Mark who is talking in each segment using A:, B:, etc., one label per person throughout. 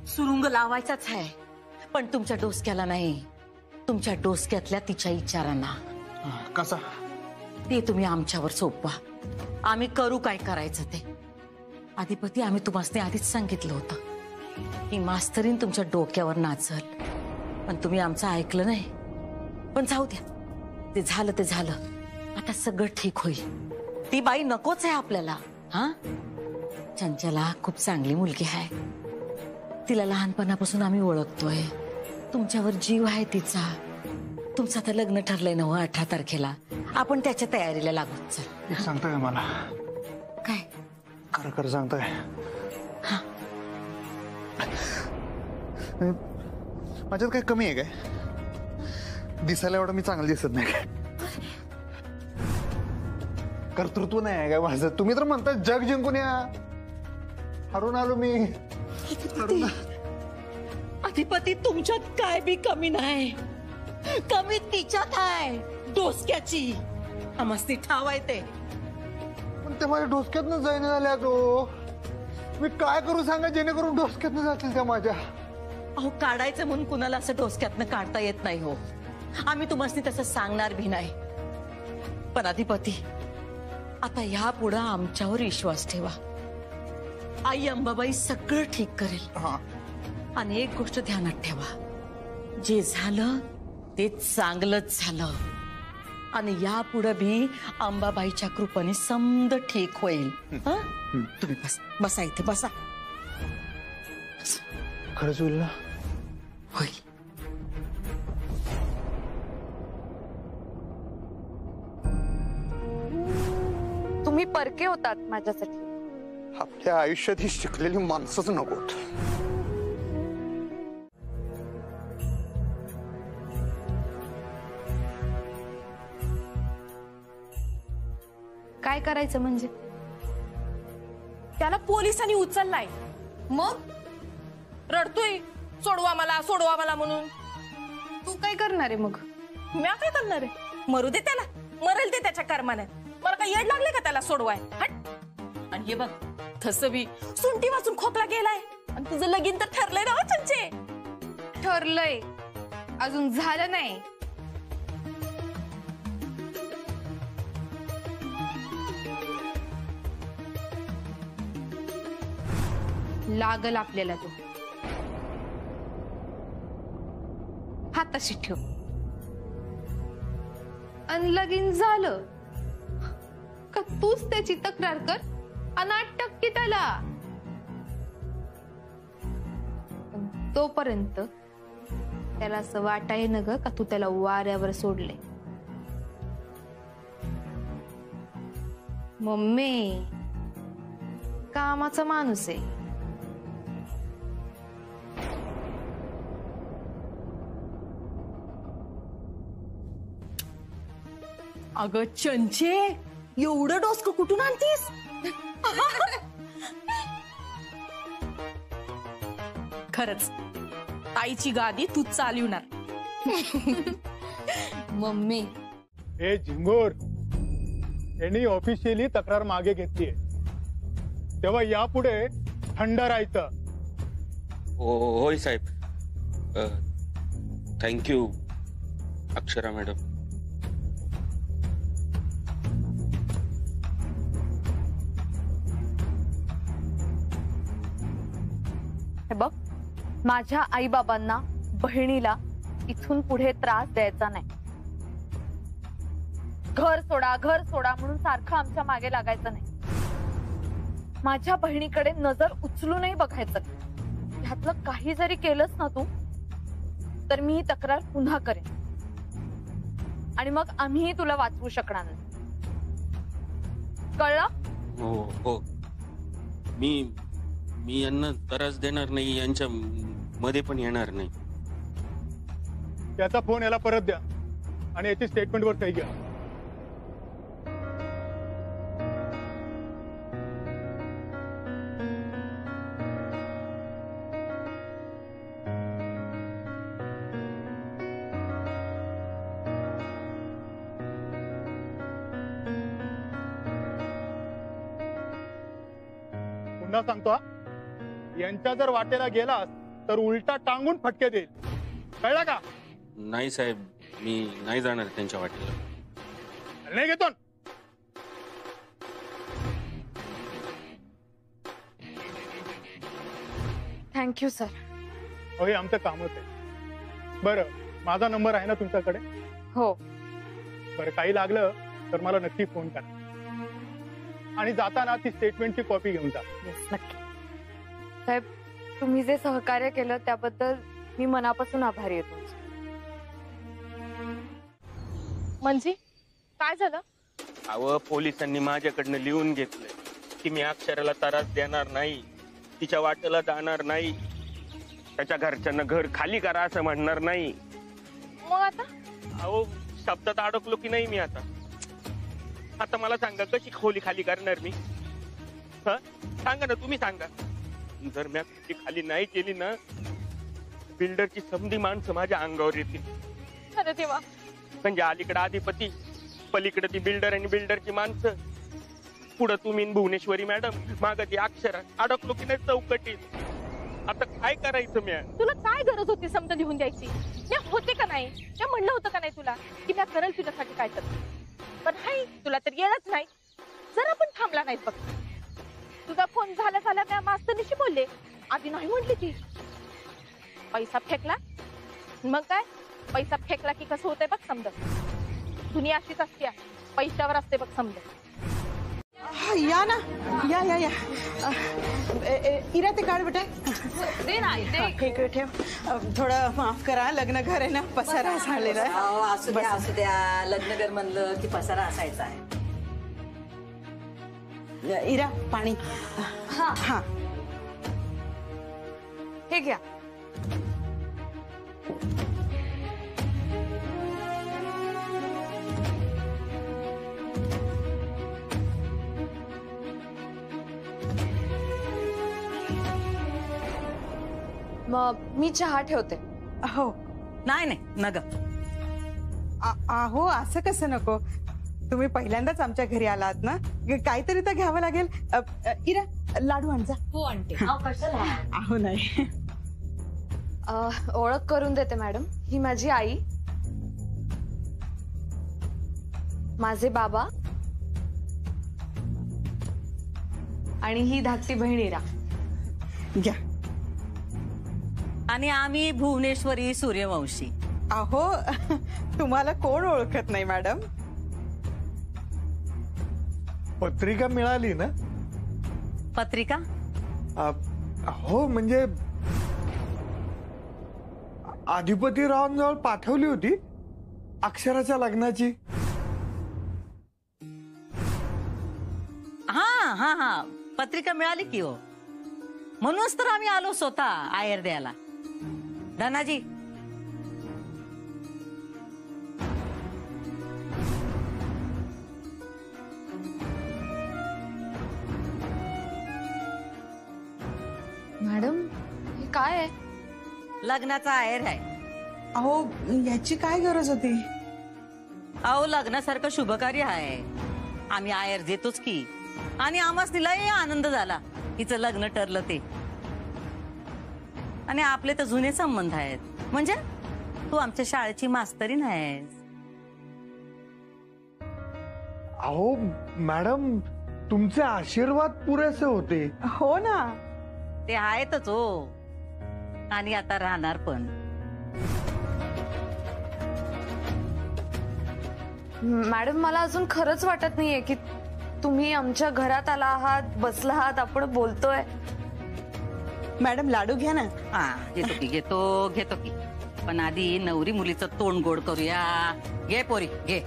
A: सुरुंग लावायचाच आहे, पण तुमच्या डोसक्याला नाही, तुमच्या डोसक्यातल्या तिच्या विचारांना.
B: कसा?
A: ते तुम्ही आमच्यावर सोपवा, आम्ही करू काय करायचं ते. अधिपती, आम्ही तुम्हाला आधीच सांगितलं होतं की मास्तरीन तुमच्या डोक्यावर नाचल, पण तुम्ही आमचं ऐकलं नाही. पण जाऊ द्या, ते झालं ते झालं. आता सगळं ठीक होईल. ती बाई नकोच आहे आपल्याला. हा, चंचला खूप चांगली मुलगी आहे, तिला लहानपणापासून आम्ही ओळखतोय. तुमच्यावर जीव आहे तिचा. तुमचं आता लग्न ठरलंय ना 18 तारखेला, आपण त्याच्या तयारीला लागू. चल.
B: सांगताय मला
A: काय?
B: खरं खरं सांगताय? माझ्यात काय कमी आहे काय? दिसायला एवढं मी चांगलं दिसत नाही काय? कर्तृत्व नाही आहे काय माझं? तुम्ही तर म्हणता जग जिंकून या. हरून आलो मी.
A: अधिपती, तुमच्यात काय बी कमी नाही, कमी तिच्यात आहे, डोसक्याची. आमस्ती ठाव आहे ते.
B: पण ते माझ्या डोसक्यातनं जाईन झाल्या. तो मी काय करू सांगा जेणेकरून डोसक्यातनं जातील त्या माझ्या?
A: अहो, काढायचं म्हणून कुणाला असं डोसक्यातनं काढता येत नाही हो. आम्ही तुम्हाला तसं सांगणार भी नाही. पण अधिपती, आता ह्या पुढे आमच्यावर विश्वास ठेवा. आई अंबाबाई सगळं ठीक करेल. आणि एक गोष्ट ध्यानात ठेवा, जे झालं ते चांगलंच झालं. आणि या पुढे भी अंबाबाईच्या कृपेने समद ठीक होईल. तुम्ही बसा इथे, बसा.
B: खरंच होईल ना?
A: होईल.
C: तुम्ही परके होतात माझ्यासाठी.
B: आपल्या आयुष्यात ही शिकलेली माणसंच नकोत.
C: काय करायचं म्हणजे?
D: त्याला पोलिसांनी उचललाय, मग रडतोय सोडवा मला सोडवा मला म्हणून.
C: तू काय करणार आहे मग?
D: मी काय करणार आहे? मरू दे त्याला, मरेल ते त्याच्या कर्माने. मला काय येड लागले का त्याला सोडवाय? हट. आणि हे बघ, तसं बी सुंटी वाचून खोकला गेलाय, आणि तुझं लगीन तर ठरलंय ना चंचे?
C: ठरलंय, अजून झालं नाही. लागल आपल्याला तो. हाताशी ठेव. आणि लगीन झालं का तूच त्याची तक्रार कर आणि अटक की त्याला. तोपर्यंत त्याला असं वाटाय न ग का तू त्याला वाऱ्यावर सोडले. मम्मी कामाचा माणूस आहे.
D: अगं चंचे, एवढं डोसकं कुठून आणतीस? खरंच ताईची गादी तू चालवणार.
C: मम्मी
E: हे झिंगूर, यांनी ऑफिशियली तक्रार मागे घेतलीये, तेव्हा यापुढे थंड राहायचं.
F: होय साहेब. Thank you Akshara madam.
C: हे बघ, माझ्या आई बाबांना, बहिणीला इथून पुढे त्रास द्यायचा नाही. घर सोडा घर सोडा म्हणून सारखं आमच्या मागे लागायचं नाही. माझ्या बहिणीकडे नजर उचलूनही बघायचं. ह्यातलं काही जरी केलंस ना तू, तर मी ही तक्रार पुन्हा करेन, आणि मग आम्हीही तुला वाचवू शकणार नाही. कळलं?
F: हो हो, मी यांना त्रास देणार नाही, यांच्या मध्ये पण येणार नाही.
E: त्याचा फोन याला परत द्या आणि याची स्टेटमेंटवर सही घ्या. पुन्हा सांगतो हा, यांच्या जर वाटेला गेलास तर उलटा टांगून फटके देईल, कळला का?
F: नाही साहेब, मी नाही जाणार त्यांच्या वाटेला.
E: नाही घेतो.
C: Thank you sir.
E: हे आमचं कामच आहे. बरं, माझा नंबर आहे ना तुमच्याकडे?
C: हो.
E: बरं, काही लागलं तर मला नक्की फोन करा. आणि जाताना ती स्टेटमेंटची कॉपी घेऊन जा.
C: नक्की. साहेब, तुम्ही जे सहकार्य केलं त्याबद्दल मी मनापासून आभारी आहे तुमची.
D: म्हणजे काय झालं?
F: अहो, पोलिसांनी माझ्याकडनं लिहून घेतलंय की मी अक्षराला त्रास देणार नाही, तिच्या वाटेला जाणार नाही, त्याच्या घरच्यांना घर खाली करा असं म्हणणार नाही.
D: मग आता
F: अहो, शब्दात अडकलो की नाही मी आता? आता मला सांगा, कशी खोली खाली करणार मी? हा, सांगा ना, तुम्ही सांगा. जर मी खोली खाली नाही केली ना, बिल्डरची समधी माणसं माझ्या अंगावर येतील.
D: अरे देवा.
F: म्हणजे अलीकडे अधिपती, पलीकडे ती बिल्डर आणि बिल्डरची माणसं, पुढे तुम्ही भुवनेश्वरी मॅडम, माग ती अक्षरा. अडकलो की नाही चौकटीत? आता काय करायचं मी?
D: तुला काय गरज होती समजा लिहून द्यायची? मी होते का नाही? मी म्हणलं होतं का नाही तुला की मी करेल तुझ्यासाठी काय तर? पण हाय, तुला तर येणच नाही. जरा पण थांबला नाहीत बघ. तुझा फोन झाला त्या मास्तरनीशी बोलले, आधी नाही म्हटली ती. पैसा फेकला, मग काय? पैसा फेकला की कसं होतंय बघ समजत. दुनिया अशीच असते, पैशावर असते बघ समजत.
G: या ना, या या या. इरा ते काढ बेटा.
D: दे ना, दे.
G: इकडे ठेव. थोडं माफ करा, लग्न घर आहे ना, पसारा झालेला आहे.
A: असू द्या, लग्न कर म्हणलं की पसारा असायचा आहे.
G: इरा, पाणी.
C: हा,
G: हा,
C: हे घ्या. मग मी चहा ठेवते.
G: हो.
A: नाही नाही नग.
G: अहो, असं कसं नको. तुम्ही पहिल्यांदाच आमच्या घरी आलात ना, काहीतरी तर घ्यावं लागेल. इरा, लाडू आण जा.
D: हो आणते.
G: अहो नाही.
C: ओळख करून देते मॅडम. ही माझी आई, माझे बाबा आणि ही धाकटी बहीण इरा.
G: घ्या.
A: आणि आम्ही भुवनेश्वरी सूर्यवंशी.
G: अहो, तुम्हाला कोण ओळखत नाही मॅडम?
B: पत्रिका मिळाली ना?
A: पत्रिका?
B: हो, म्हणजे अधिपतीरावांजवळ पाठवली होती अक्षराच्या लग्नाची.
A: हा हा हा, पत्रिका मिळाली की हो. म्हणूनच तर आम्ही आलो स्वतः आयर द्यायला. धनाजी,
C: मॅडम, हे काय आहे?
A: लग्नाचा आयर आहे.
G: अहो, याची काय गरज होती?
A: अहो, लग्नासारखं शुभकार्य आहे, आम्ही आयर देतोच की. आणि आम्हाच तिलाही आनंद झाला हिचं लग्न ठरलं ते. आणि आपले तर जुने संबंध आहेत. म्हणजे तू आमच्या शाळेची मास्तरीण आहेस.
B: अहो मॅडम, तुमचे आशीर्वाद पुरेसे होते.
G: हो ना.
A: ते आहेतच हो, आणि आता राहणार पण.
C: मॅडम, मला अजून खरंच वाटत नाहीये की तुम्ही आमच्या घरात आला आहात, बसला आहात, आपण बोलतोय.
G: मॅडम, लाडू घ्या ना.
A: हा, घेतो की घेतो की. पण आधी नवरी मुलीचं तोंड गोड करूया. घे पोरी, घे.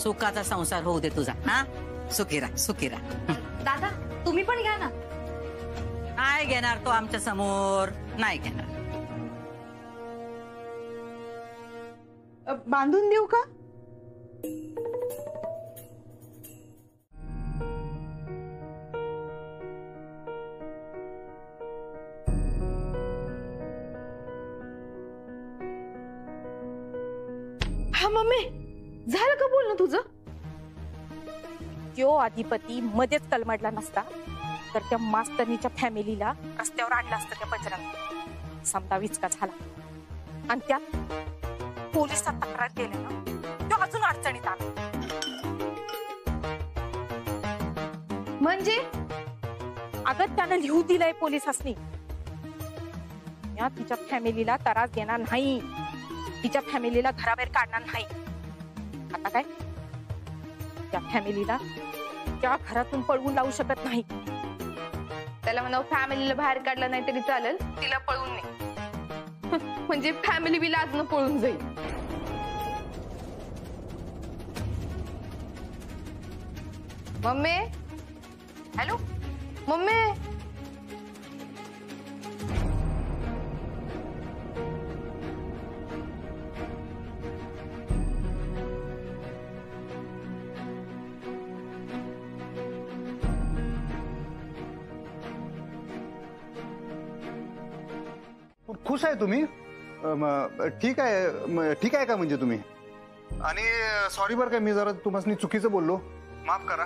A: सुखाचा संसार होऊ दे तुझा. हा, सुखी राहा.
C: दादा, तुम्ही पण घ्या ना.
A: नाही घेणार तो आमच्या समोर, नाही घेणार.
G: बांधून देऊ का?
C: हा मम्मी, झालं का बोलणं तुझं?
D: यो अधिपती मध्येच कलमडला नसता तर त्या मास्तरनीच्या फॅमिलीला रस्त्यावर आणलं असतं त्या बजरंग. समजा विचका झाला आणि त्यात पोलिसात तक्रार केली ना, तो अजून अडचणीत आला.
C: म्हणजे
D: अगं त्यानं लिहू दिलंय पोलिसांनी, या तिच्या फॅमिलीला त्रास देणार नाही, तिच्या फॅमिलीला घराबाहेर काढणार नाही. आता काय, त्या फॅमिलीला त्या घरातून पळवून लावू शकत नाही.
C: त्याला म्हणा फॅमिलीला बाहेर काढलं नाही तरी चालेल, तिला पळून नाही. म्हणजे फॅमिली बी लाजनं पळून जाईल. Mummy, hello mummy.
B: खुश आहे तुम्ही? ठीक आहे, ठीक आहे का म्हणजे तुम्ही? आणि सॉरी बरं काय, मी जरा तुम्हाला चुकीचं बोललो, माफ करा.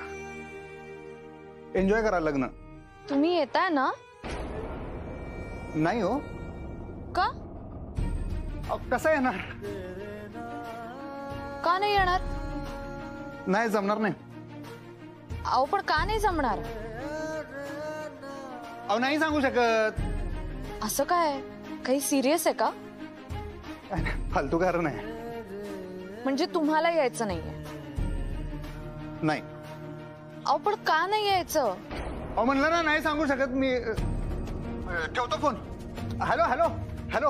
B: एन्जॉय करा लग्न.
C: तुम्ही येताय ना?
B: नाही हो.
C: का?
B: कसं येणार?
C: का नाही येणार?
B: नाही जमणार नाही.
C: अहो पण का नाही जमणार?
B: अहो नाही सांगू शकत.
C: असं काय, काही सिरियस आहे का?
B: फालतू कारण आहे.
C: म्हणजे तुम्हाला यायचं नाहीये?
B: नाही.
C: अहो पण का नाही यायचं?
B: अहो म्हणलं ना नाही सांगू शकत मी. ठेवतो फोन. Hello hello hello.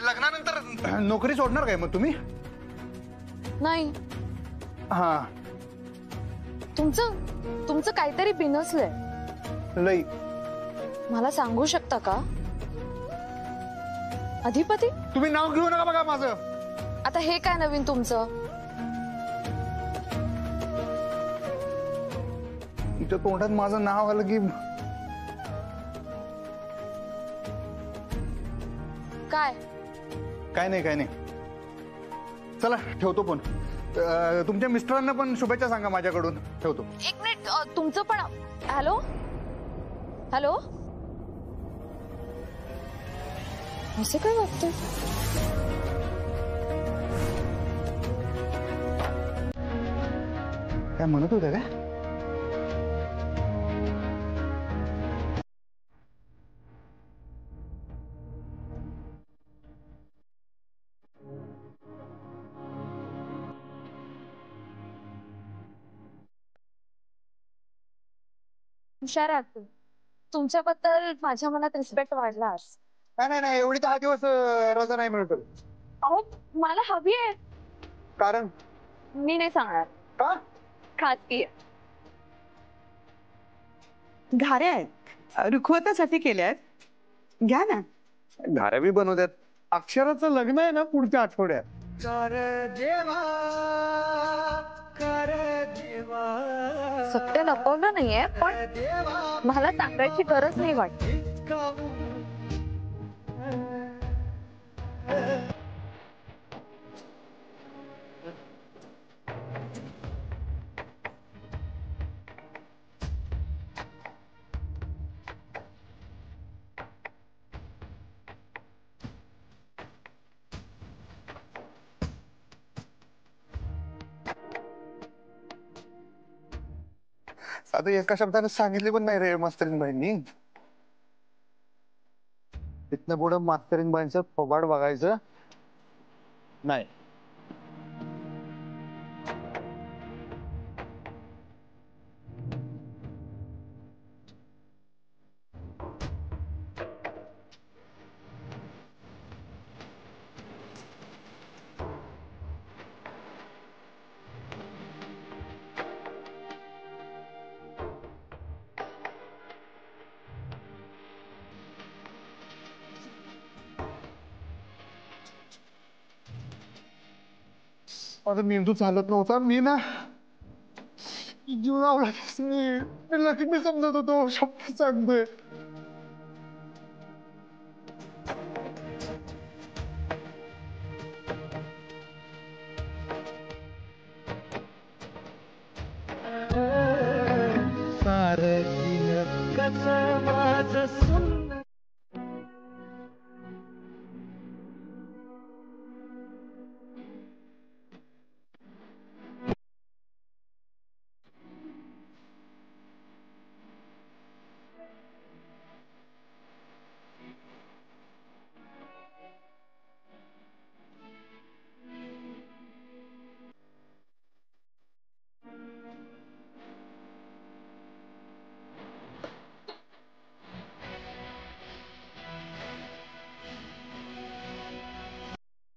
B: लग्नानंतर नोकरी सोडणार काय मग तुम्ही?
C: नाही.
B: हा.
C: तुमचं काहीतरी बिनसलंय.
B: लई.
C: मला सांगू शकता का? अधिपती,
B: तुम्ही नाव घेऊ नका बघा माझं.
C: आता हे काय नवीन तुमचं?
B: इथं तोंडात माझं नाव आलं की
C: काय?
B: काय नाही काय नाही. चला ठेवतो फोन. तुमच्या मिस्टरांना पण शुभेच्छा सांगा माझ्याकडून. ठेवतो.
C: एक मिनिट, तुमचं पण. Hello hello. असं काय वाटतं?
B: काय म्हणत होत्या काय?
C: हुशार आहात. तुमच्याबद्दल माझ्या मनात रिस्पेक्ट वाढला.
B: नाही नाही, एवढी 10 दिवस रजा नाही मिळत.
C: अहो मला हवी आहे.
B: कारण?
C: मी नाही सांगणार.
B: का?
C: खाजगी आहे.
G: घाऱ्या आहेत, रुखवतासाठी केल्या आहेत, घ्या ना.
B: घाऱ्या बी बनवतात. अक्षराचं लग्न आहे ना पुढच्या आठवड्यात.
C: सत्य लपवलं नाहीये, पण मला सांगायची गरज नाही वाटत.
B: आता एका शब्दाने सांगितले पण नाही रे मास्तरीन बाईंनी. तिथनं पुढं मास्तरीन बाईंचं फोबाड बघायचं नाही. माझा मेंदू चालत नव्हता. मी ना जीवनावला मी समजत होतो. शब्द सांगतोय.
H: कसं माझं सुन्न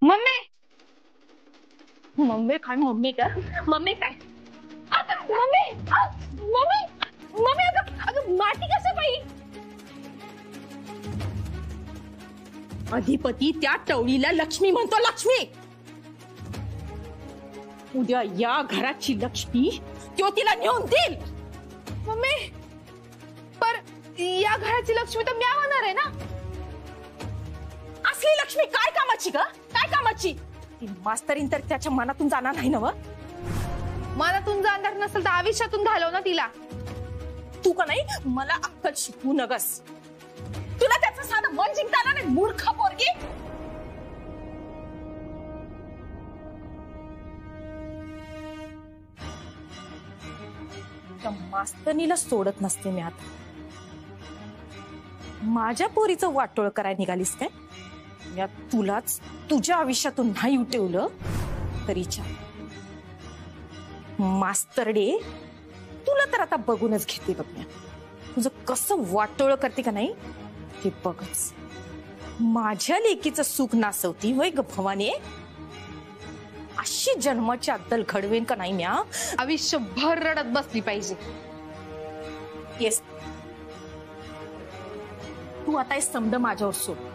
D: मम्मी मम्मी काय मम्मी काय मम्मी काय मम्मी मम्मी मम्मी अगं माती कसं बाई अधिपती त्या टवळीला लक्ष्मी म्हणतो लक्ष्मी उद्या या घराची लक्ष्मी तो तिला नेऊन देईल
C: मम्मी पर या घराची लक्ष्मी तर म्या होणार आहे ना
D: असली लक्ष्मी काय कामाची ग काय कामाची ती मास्तरीन तर त्याच्या मनातून जाणार नाही ना व
C: मनातून जाणार नसेल तर आयुष्यातून घालव ना तिला
D: तू का नाही मला अक्कल शिकवू नगस तुला त्याचं साधं मन जिंकता आलं नाही मूर्ख पोरगी त्या मास्तरणीला सोडत नसते मी आता माझ्या पोरीचं वाटोळ करायला निघालीस काय या तुलाच तुझ्या आयुष्यातून नाही उठवलं तरीच्या मास्तरडे तुला तर आता बघूनच घेते बघ मी तुझं कसं वाटोळ करते का नाही हे बघच माझ्या लेकीचं सुख नासवती होय ग भवानी अशी जन्माची अद्दल घडवेन का नाही म्या
C: आयुष्यभर रडत बसली पाहिजे
D: येस तू आता हे समज माझ्यावर सोड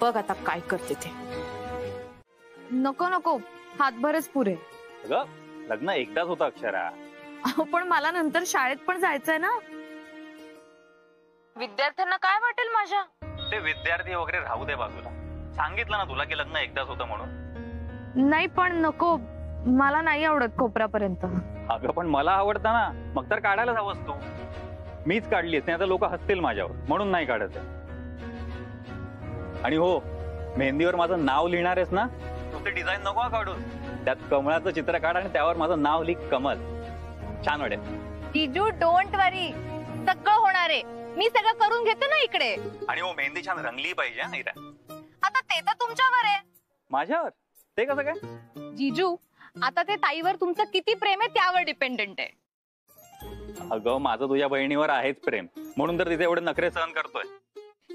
D: बघ आता काय करते ते
C: नको नको हातभरच पुरे
I: अगं लग्न एकदाच होतं अक्षरा
C: पण मला नंतर शाळेत पण जायचंय ना विद्यार्थ्यांना काय वाटेल माझ्या
I: ते विद्यार्थी वगैरे राहू दे बाजूला सांगितलं ना तुला की लग्न एकदाच होतं म्हणून
C: नाही पण नको मला नाही आवडत कोपऱ्यापर्यंत
I: अगं पण मला आवडतं ना मग तर काढायलाच हवंस तू मीच काढलीस नाही आता लोक हसतील माझ्यावर म्हणून नाही काढत आणि हो मेहंदीवर माझं नाव लिहिणार आहेस ना तू ते डिझाईन नको काढून त्यात कमळाचं चित्र काढ आणि त्यावर माझं नाव लिह कमल छान वाटेल
C: जीजू डोंट वरी सगळं होणार आहे मी सगळं करून घेते ना इकडे
I: आणि हो मेहंदी छान रंगली पाहिजे नाही
C: आता ते तर तुमच्यावर आहे
I: माझ्यावर ते कसं काय
C: जीजू आता ते ताईवर तुमचं किती प्रेम आहे त्यावर डिपेंडेंट आहे
I: अगं माझं तुझ्या बहिणीवर आहेच प्रेम म्हणून तर तिथे एवढे नखरे सहन करतोय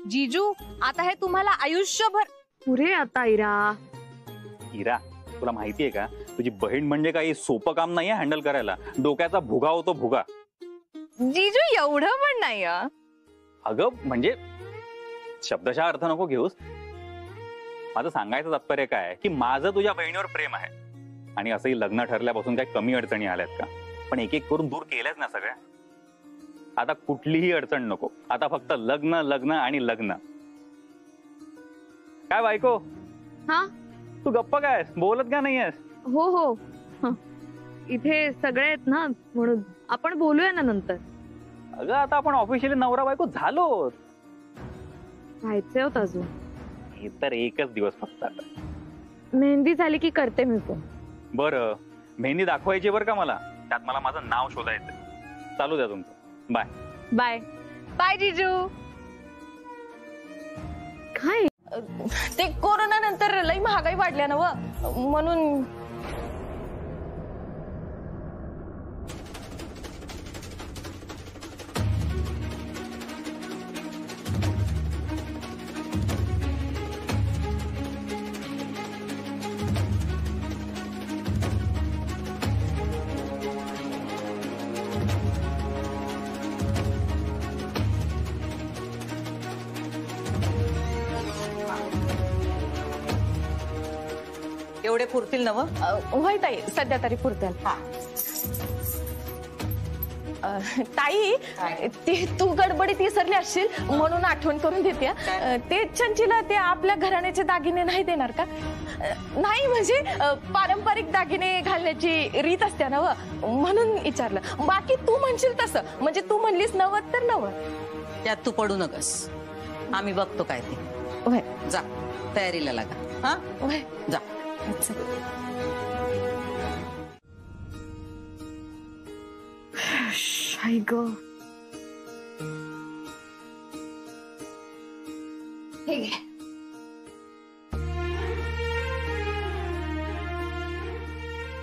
C: जीजू आता हे तुम्हाला आयुष्यभर पुरे आता
I: इरा तुला माहितीये का तुझी बहीण म्हणजे काही सोपं काम नाहीये हँडल करायला डोक्याचा भुगा होतो भुगा
C: जीजू एवढं पण नाही
I: अगं म्हणजे शब्दशः अर्थ नको घेऊस माझं सांगायचं तात्पर्य काय की माझं तुझ्या बहिणीवर प्रेम आहे आणि असंही लग्न ठरल्यापासून काही कमी अडचणी आल्यात का पण एक एक करून दूर केल्याच ना सगळ्या आता कुठलीही अडचण नको आता फक्त लग्न लग्न आणि लग्न काय बायको
C: हा
I: तू गप्प काय बोलत का नाहीयेस
C: हो हो इथे सगळे आहेत ना म्हणून आपण बोलूया ना नंतर
I: अगं आता आपण ऑफिशियली नवरा बायको झालो
C: व्हायचे होत अजून
I: हे तर एकच दिवस फक्त आता
C: मेहंदी झाली की करते मी पण
I: बरं मेहंदी दाखवायची बरं का मला त्यात मला माझं नाव शोधायचं चालू द्या तुमचं बाय
C: बाय बाय जीजू काय
D: ते कोरोना नंतर लई महागाई वाढल्या ना व म्हणून
A: एवढे पुरतील ना
D: होय ताई सध्या तरी पुरतील ताई ती तू गडबडीत विसरली असशील म्हणून आठवण करून देते. ते चंचीला ते आपल्या घराण्याचे दागिने नाही देणार का? नाही म्हणजे पारंपरिक दागिने घालण्याची रीत असते ना म्हणून विचारलं. बाकी तू म्हणशील तसं, म्हणजे तू म्हणलीस नवत तर नवत.
A: त्यात तू पडू नकस, आम्ही बघतो काय ते.
D: वय
A: जा तयारीला लागा. हा
D: वय
A: जा.
C: आई ग, हे घे.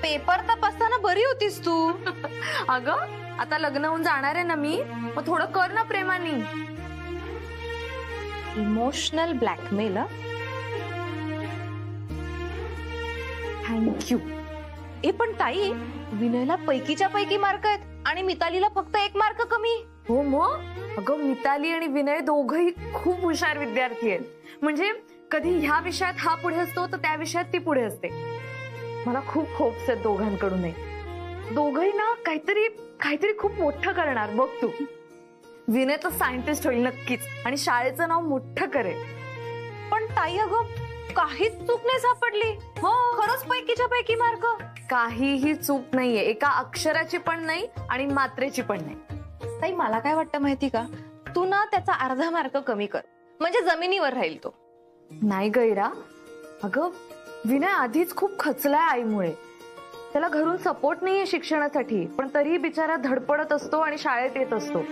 C: पेपर तपासताना बरी होतीस तू. अगं आता लग्न होऊन जाणार आहे ना मी, मग थोडं कर ना प्रेमानी. Emotional blackmail. थँक्यू. ए पण ताई, विनयला पैकीच्या पैकी मार्क आहेत आणि मितालीला फक्त 1 मार्क कमी. हो मग. अगं मिताली आणि विनय दोघही खूप हुशार विद्यार्थी आहेत. म्हणजे कधी ह्या विषयात हा पुढे असतो तर त्या विषयात ती पुढे असते. मला खूप होप्स आहेत दोघांकडून. दोघही ना काहीतरी खूप मोठं करणार बघ तू. विनय तर सायंटिस्ट होईल नक्कीच आणि शाळेचं नाव मोठं करेल. पण ताई अगं काहीच चूक नाही सापडली. हो खरंच पैकीच्या पैकी मार्क. काहीही चूक नाहीये, एका अक्षराची पण नाही आणि मात्रेची पण नाही. ताई मला काय वाटतं माहिती का, तू ना त्याचा अर्धा मार्क कमी कर, म्हणजे जमिनीवर राहील तो. नाही गैरा, अगं विनय आधीच खूप खचलाय आईमुळे. त्याला घरून सपोर्ट नाहीये शिक्षणासाठी, पण तरीही बिचारा धडपडत असतो आणि शाळेत येत असतो.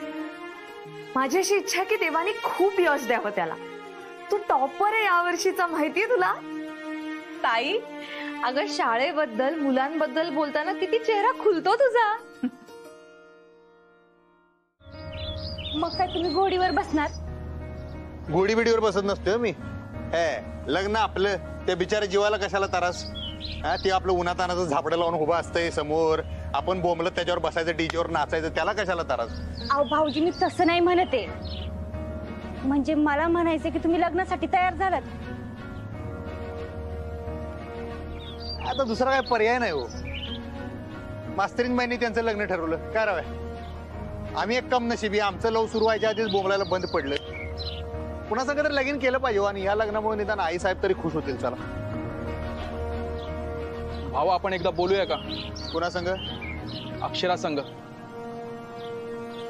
C: माझी अशी इच्छा आहे की देवानी खूप यश द्यावं त्याला. तू टॉपर आहे यावर्षीचा, माहितीये तुला. ताई अगं शाळेबद्दल मुलांबद्दल बोलताना किती चेहरा खुलतो तुझा.
D: मग काय तुम्ही घोडीवर बसणार?
B: घोडी बिडीवर बसत नसतोय मी. लग्न आपलं, त्या बिचाऱ्या जीवाला कशाला त्रास. ते आपलं उन्हातानाचं झापडं लावून उभं असतंय समोर, आपण बोंबलत त्याच्यावर बसायचं, डीजेवर नाचायचं, त्याला कशाला त्रास.
J: अहो भाऊजी मी तसं नाही म्हणते, म्हणजे मला म्हणायचं की तुम्ही लग्नासाठी तयार झालात.
B: आता दुसरा काय पर्याय नाही हो. मास्तरीन बाईंनी त्यांचं लग्न ठरवलं, काय राव. आम्ही एक कम नशिबी, आमचं लव सुरू व्हायच्या आधीच बोंबलायला बंद पडलं. पुन्हा सगळं तर लगीन केलं पाहिजे आणि या लग्नामुळे निदान आई साहेब तरी खुश होतील. चला
K: भाऊ आपण एकदा बोलूया का?
B: पुन्हा संघ?
K: अक्षरा संघ.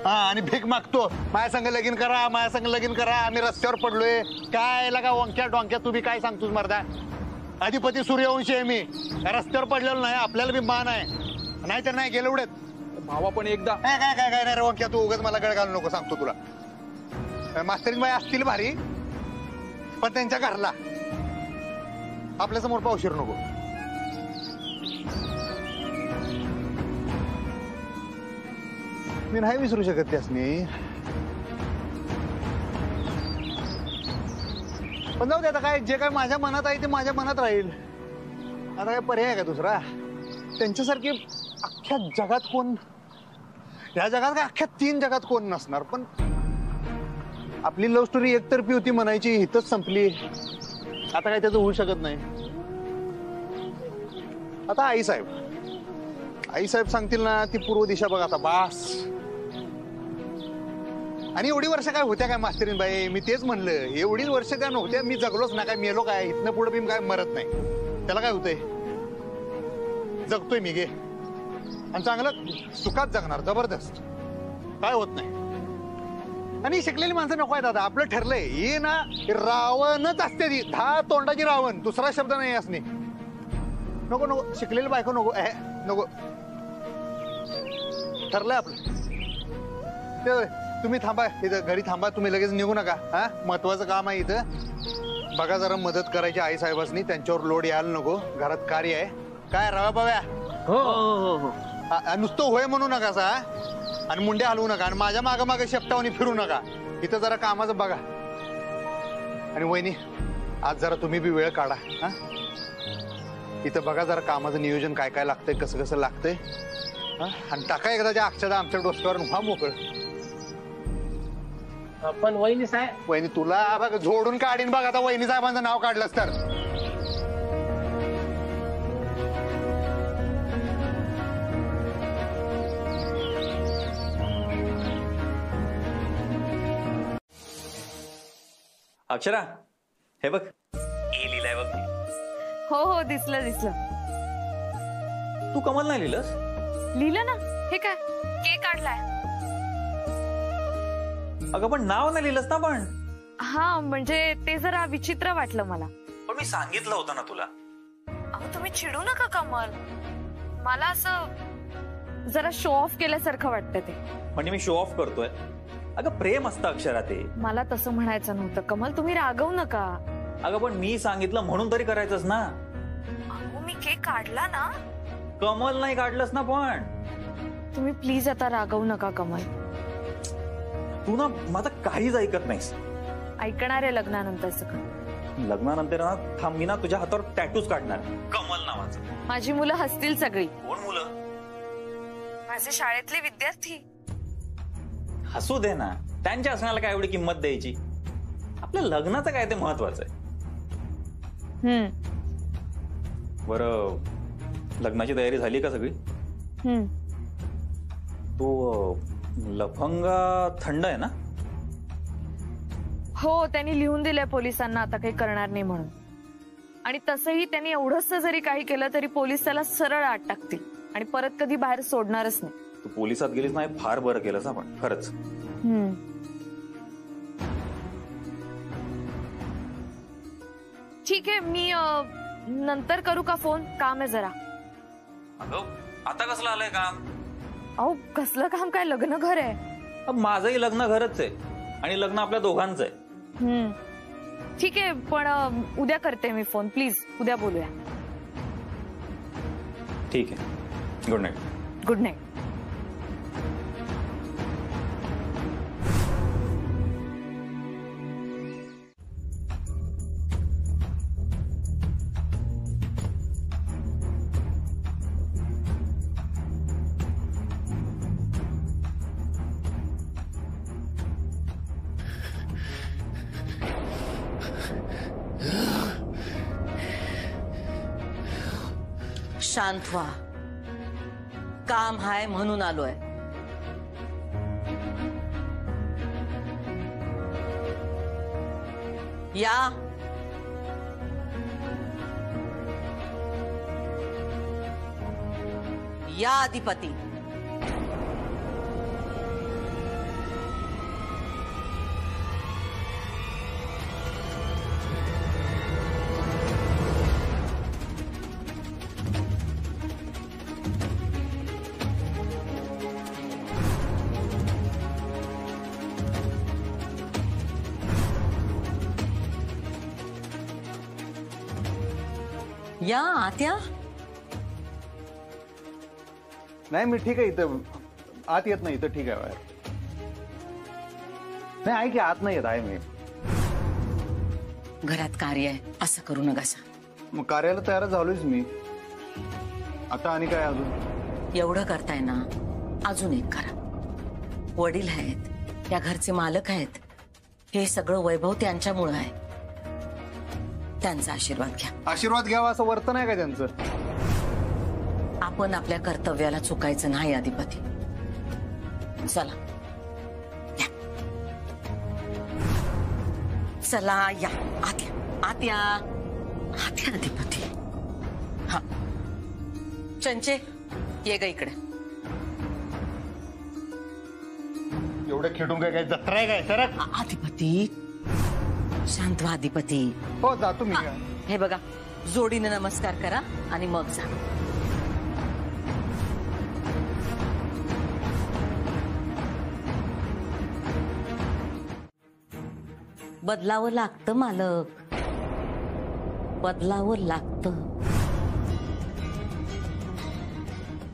B: हा आणि भीक मागतो, माझ्या संघ लगीन करा, माझ्या संघ लगीन करा, आम्ही रस्त्यावर पडलोय. काय लगा वंक्या डोंक्या, तू बी काय सांगतोस मर्दा. अधिपती सूर्यवंशी आहे मी, रस्त्यावर पडलेलो नाही, आपल्याला बी मान आहे. नाही तर नाही गेलं एवढेच.
K: भाऊ आपण एकदा
B: काय काय काय काय नाही रे वंक्या, तू उगाच मला गळ घालू नको, सांगतो तुला. मास्तरीन बाई असतील भारी, पण त्यांच्या घरला आपल्या समोर पावशीर नको. मी नाही विसरू शकत त्यासनी. पण जाऊ दे आता, काय जे काय माझ्या मनात आहे ते माझ्या मनात राहील. आता काय पर्याय आहे का दुसरा. त्यांच्यासारखी अख्ख्या जगात कोण, या जगात काय अख्ख्या 3 जगात कोण नसणार. पण आपली लव्ह स्टोरी एकतर्फी होती म्हणायची, इथंच संपली. आता काय त्याचं होऊ शकत नाही. आता आई साहेब सांगतील ना ती पूर्व दिशा बघा आता बास. आणि एवढी वर्ष काय होत्या काय मास्तरीन बाई, मी तेच म्हणलं, एवढीच वर्ष त्या नव्हत्या. मी जगलोच ना, काय मेलो काय, इथनं पुढे मी काय मरत नाही. त्याला काय होतंय, जगतोय मी गे, आणि चांगलं सुखात जगणार, जबरदस्त, काय होत नाही. आणि शिकलेली माणसं नको आहेत दादा, आपलं ठरलंय. हे ना रावणच असते ती, 10 तोंडाची रावण, दुसरा शब्द नाही असणे. नको नको, शिकलेली बायको नको, नको. ठरलंय आपलं. तुम्ही थांबा इथं, घरी थांबा, तुम्ही लगेच निघू नका. हा महत्वाचं काम आहे इथं. बघा जरा मदत करायची आई साहेबांनी, त्यांच्यावर लोड यायला नको, घरात कार्य आहे. काय रवा बाब्या?
F: हो हो हो.
B: नुसतं होय म्हणू नका सा, आणि मुंड्या हलवू नका, आणि माझ्या मागं मागे शेपटावणी फिरू नका. इथं जरा कामाचं बघा. आणि वहिनी आज जरा तुम्ही बी वेळ काढा. हा इथं बघा जरा कामाचं नियोजन काय काय लागतंय, कसं कसं लागतंय. आणि टाका एकदा अक्षदा आमच्या डोसक्यावर, व्हा मोकळ.
F: पण वहिनी साहेब,
B: वहिनी तुला बघ झोडून काढीन बघ आता, वहिनी साहेबांचं नाव काढलंस तर.
I: अक्षरा हे बघ ए लिहिलंय बघ.
C: हो हो दिसलं दिसलं.
I: तू कमल नाही लिहिलंस?
C: लिहिलं ना. हे काय के काढलाय?
I: अगं पण नाव नाही लिहिलंस ना. पण
C: हा म्हणजे ते जरा विचित्र वाटलं मला.
I: पण मी सांगितलं होतं ना तुला.
C: अहो तुम्ही चिडू नका कमल. मला असं जरा शो ऑफ केल्यासारखं वाटतं ते.
I: म्हणजे मी शो ऑफ करतोय? अगं प्रेम असतं अक्षरा ते.
C: मला तसं म्हणायचं नव्हतं कमल. तुम्ही रागवू नका.
I: अगं पण मी सांगितलं म्हणून तरी करायचंच ना.
C: अहो मी केक काढला ना.
I: कमल नाही काढलंस ना. पण
C: तुम्ही प्लीज आता रागवू नका कमल.
I: तू ना माझं काहीच ऐकत नाहीस.
C: ऐकणार आहे लग्नानंतर सगळं.
I: लग्नानंतर ना थांब मी ना तुझ्या हातावर टॅटूज काढणार कमल नावाचं.
C: माझी मुलं हसतील सगळी.
I: कोण मुलं?
C: माझे शाळेतले विद्यार्थी.
I: हसू दे ना. त्यांच्या हसण्याला काय एवढी किंमत द्यायची? आपल्या लग्नाचं काय ते महत्वाचं आहे. बरं लग्नाची तयारी झाली का सगळी? तो लफंगा थंड आहे ना?
C: हो त्यांनी लिहून दिलंय पोलिसांना आता काही करणार नाही म्हणून. आणि तसंही त्यांनी एवढंच जरी काही केलं तरी पोलीस त्याला सरळ आत टाकतील आणि परत कधी बाहेर सोडणारच नाही.
I: तू पोलिसात गेलीस नाही फार बरं केलंस आपण खरंच.
C: ठीक आहे मी नंतर करू का फोन? काम आहे जरा.
I: अगं आता कसलं आलंय काम?
C: अहो कसलं काम काय? लग्न घर आहे.
I: माझंही लग्न घरच आहे आणि लग्न आपल्या दोघांचं आहे.
C: ठीक आहे पण उद्या करते मी फोन. प्लीज उद्या बोलूया.
I: ठीक आहे. Good night.
C: Good night.
A: शांत व्हा. काम हाय म्हणून आलोय. या या अधिपती. या आत्या.
B: नाही मी ठीक आहे इथं आत येत नाही. इथं ठीक आहे बाहेर. नाही आहे की आत नाही येत आहे मी.
A: घरात कार्य आहे असं करू नकासा.
B: मग कार्याला तयार झालोयच मी. आता आणि काय अजून?
A: एवढं करताय ना अजून एक करा. वडील आहेत या घरचे मालक आहेत. हे सगळं वैभव त्यांच्यामुळे आहे. त्यांचा आशीर्वाद घ्या.
B: आशीर्वाद घ्यावा असं वर्तन आहे का त्यांचं?
A: आपण आपल्या कर्तव्याला चुकायचं नाही अधिपती. चला या. चला या आत या. आत या. आत या अधिपती. हा चंचे ये ग इकडे.
B: एवढं खेळून काय जत्रा आहे काय? सर
A: अधिपती शांत व्हा अधिपती.
B: हो जातो मी.
A: हे बघा जोडीने नमस्कार करा आणि मग जा. बदलावं लागतं मालक. बदलावं लागतं.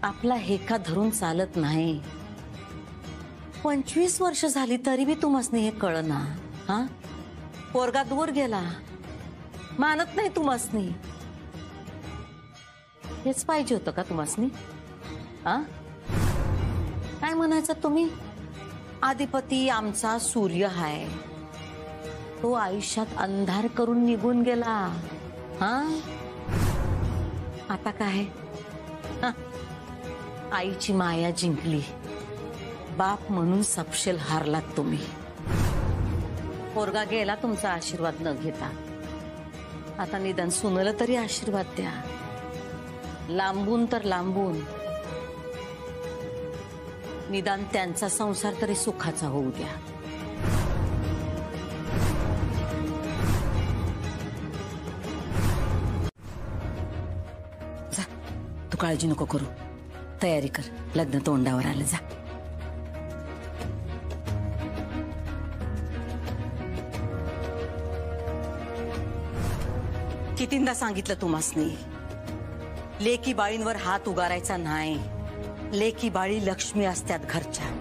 A: आपला हेका धरून चालत नाही. 25 वर्ष झाली तरी बी तुम्हासनी हे कळना. हा पोरगा दूर गेला मानत नाही तुम्हासनी. हेच पाहिजे होतं का तुम्हासनी? हा काय म्हणायचं तुम्ही? अधिपती आमचा सूर्य हाय. तो आयुष्यात अंधार करून निघून गेला. हा आता काय? आईची माया जिंकली. बाप म्हणून सपशेल हारलात तुम्ही. पोरगा गेला तुमचा आशीर्वाद न घेता. आता निदान सुनला तरी आशीर्वाद द्या, लांबून तर लांबून. निदान त्यांचा संसार तरी सुखाचा होऊ द्या. जा, तू काळजी नको करू, तयारी कर, लग्न तोंडावर आलं. जा. कितींदा सांगितलं तुम्हासनी, लेकी बाळींवर हात उगारायचा नाही. लेकी बाळी लक्ष्मी असतात घरच्या.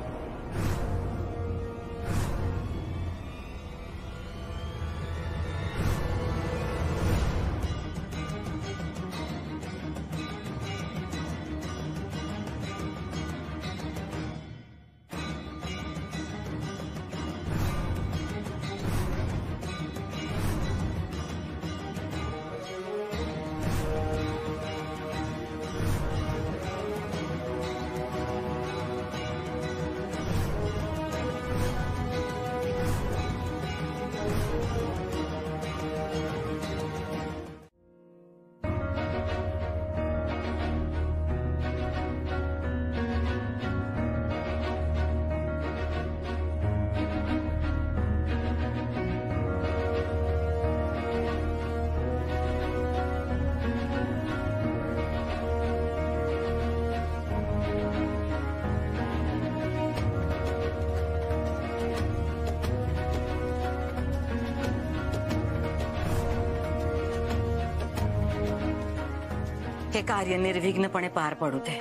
A: हे कार्य निर्विघ्नपणे पार पडू दे.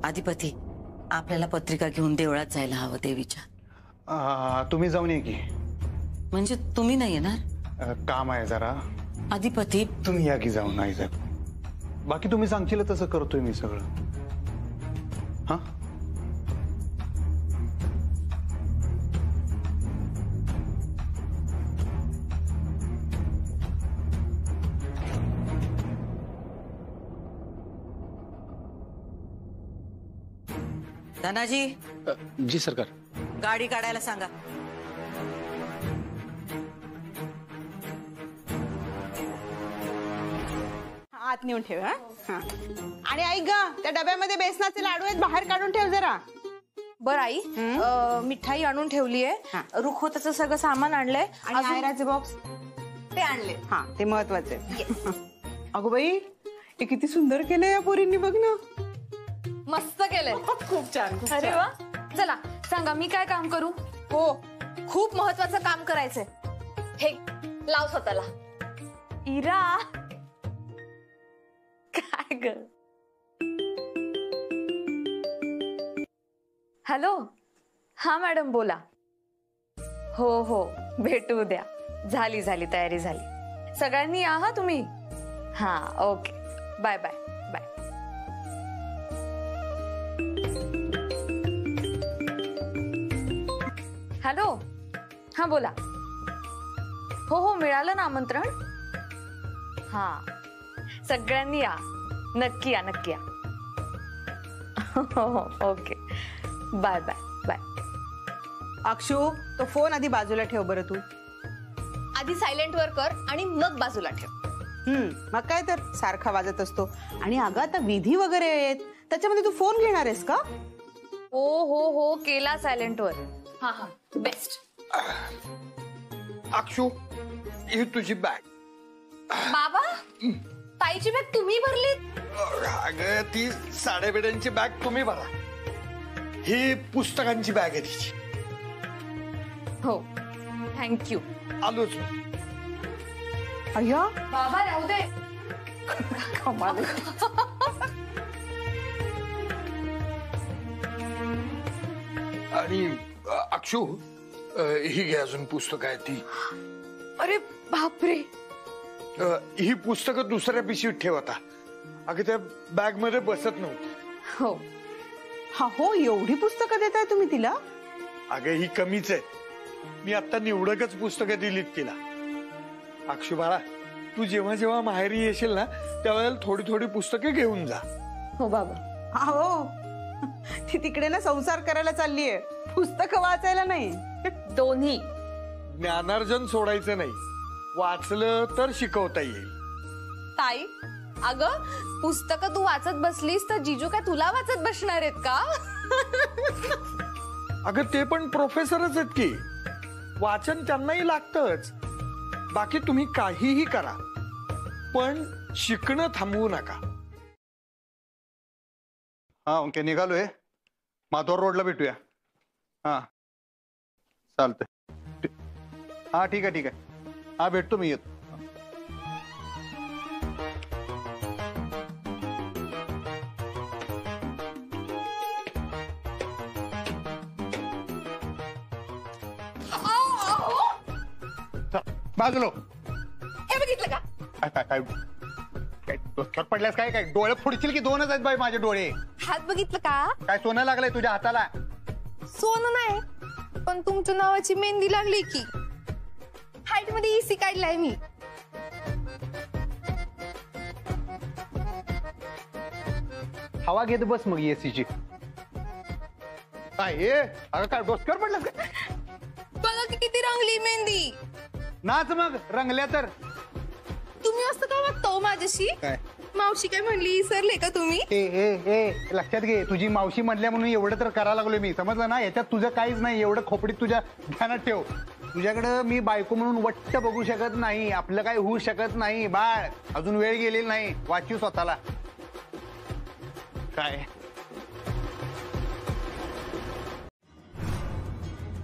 A: अधिपती, आपल्याला पत्रिका घेऊन देवळात जायला हवं देवीच्या.
B: तुम्ही जाऊन ये की.
A: म्हणजे तुम्ही नाही येणार?
B: काम आहे जरा.
A: अधिपती,
B: तुम्ही या की जाऊन. नाही साहेब, बाकी तुम्ही सांगशील तसं करतोय मी सगळं. हा,
A: धनाजी.
K: जी सरकार.
A: गाडी काढायला सांगा.
G: आत नेऊन ठेव. हा, आणि ऐक ग, त्या डब्यामध्ये बेसनाचे लाडू आहेत, बाहेर काढून ठेव जरा.
C: बर आई, मिठाई आणून ठेवलीये, रुखवताचं सगळं सामान आणलंय,
G: आणि आयराचे बॉक्स
C: ते आणले.
G: हा, ते महत्वाचे. अगो बाई, हे किती सुंदर केलंय या पोरींनी, बघ ना.
C: मस्त केलंय.
G: खूप छान.
C: अरे वा. चला सांगा, मी काय काम करू? हो, खूप महत्वाचं काम करायचंय. हे लाव स्वतःला. इरा, काय ग? हॅलो. हा मॅडम, बोला. हो हो, भेटू द्या. झाली तयारी झाली. सगळ्यांनी या हा तुम्ही. हा, okay. Bye bye bye. Hello. हा, बोला. हो हो, मिळालं ना आमंत्रण. हा, सगळ्यांनी या. नक्की या, नक्की या. हो, okay. Bye bye bye.
G: Akshu, तो फोन आधी बाजूला ठेव बरं. तू
C: आधी सायलेंट वर कर आणि मग बाजूला ठेव.
G: मग काय तर सारखा वाजत असतो. आणि अगं, आता विधी वगैरे आहेत, त्याच्यामध्ये तू फोन घेणार आहेस का?
C: हो हो हो, केला सायलेंट वर. हा हा, बेस्ट.
L: अक्षू, ही तुझी बॅग.
C: बाबा, ताईची बॅग तुम्ही भरली?
L: अगं, ती साडेबेड्यांची बॅग तुम्ही भरा. ही पुस्तकांची बॅग आहे तिची.
C: हो, थँक्यू.
L: आलोच.
G: अय्या
C: बाबा, राहू दे.
G: कमाल.
L: आणि अक्षू, ही घे अजून पुस्तक आहे ती.
C: अरे बापरे.
L: ही पुस्तकं दुसऱ्या पिशवीत ठेव आता. अगं, त्या बॅग मध्ये बसत नव्हती.
C: हो.
G: हा हो, एवढी पुस्तकं देताय तुम्ही तिला?
L: अगं, ही कमीच आहे. मी आता निवडकच पुस्तकं दिलीत तिला. अक्षू बाळा, तू जेव्हा जेव्हा माहेरी येशील ना, त्यावेळेला थोडी थोडी पुस्तके घेऊन जा.
C: हो बाबा.
G: हा हो. ती तिकडे ना संसार करायला चाललीये, पुस्तकं वाचायला नाही.
C: दोन्ही.
L: ज्ञानार्जन सोडायचं नाही, वाचलं तर शिकवता येईल.
D: ताई अगं पुस्तकं तू वाचत बसलीस तर जीजू काय तुला वाचत बसणार आहेत का?
L: अगं ते पण प्रोफेसरच आहेत की, वाचन त्यांनाही लागतच. बाकी तुम्ही काहीही करा पण शिकणं थांबवू नका.
B: हा ओके, निघालोय. माधोर रोडला भेटूया. हा चालतंय. हा ठीक आहे ठीक आहे. हा भेटतो मी, येतो. बाजूलो.
D: हे बघितलं का?
B: काय काय काय काय डोक्यावर पडल्यास काय? काय डोळे फोडशील की? दोनच आहेत बाई माझे डोळे.
D: हात बघितलं का?
B: काय सोनं लागलंय तुझ्या हाताला?
D: सोनं नाही पण तुमच्या नावाची मेहंदी लागली की. हाईट मध्ये इसी काढलाय मी.
B: हवा घेत बस मग एसीची. काय हे? अगं काय डोक्यावर पडलं काय?
D: बघा की किती रंगली मेहंदी.
B: नाच मग, रंगल्या तर.
D: तुम्ही असं का वागता माझ्याशी?
B: काय
D: मावशी काय म्हणली विसरले का तुम्ही?
B: ए ए ए लक्षात घे, तुझी मावशी म्हणल्या म्हणून एवढं तर करायला लागलोय मी, समजलं ना? याच्यात तुझं काहीच नाही. एवढं खोपडीत तुझ्या ध्यानात ठेव. तुझ्याकडं मी बायको म्हणून वट्ट बघू शकत नाही. आपलं काही होऊ शकत नाही बाळ. अजून वेळ गेलेली नाही. वाचू स्वतःला. काय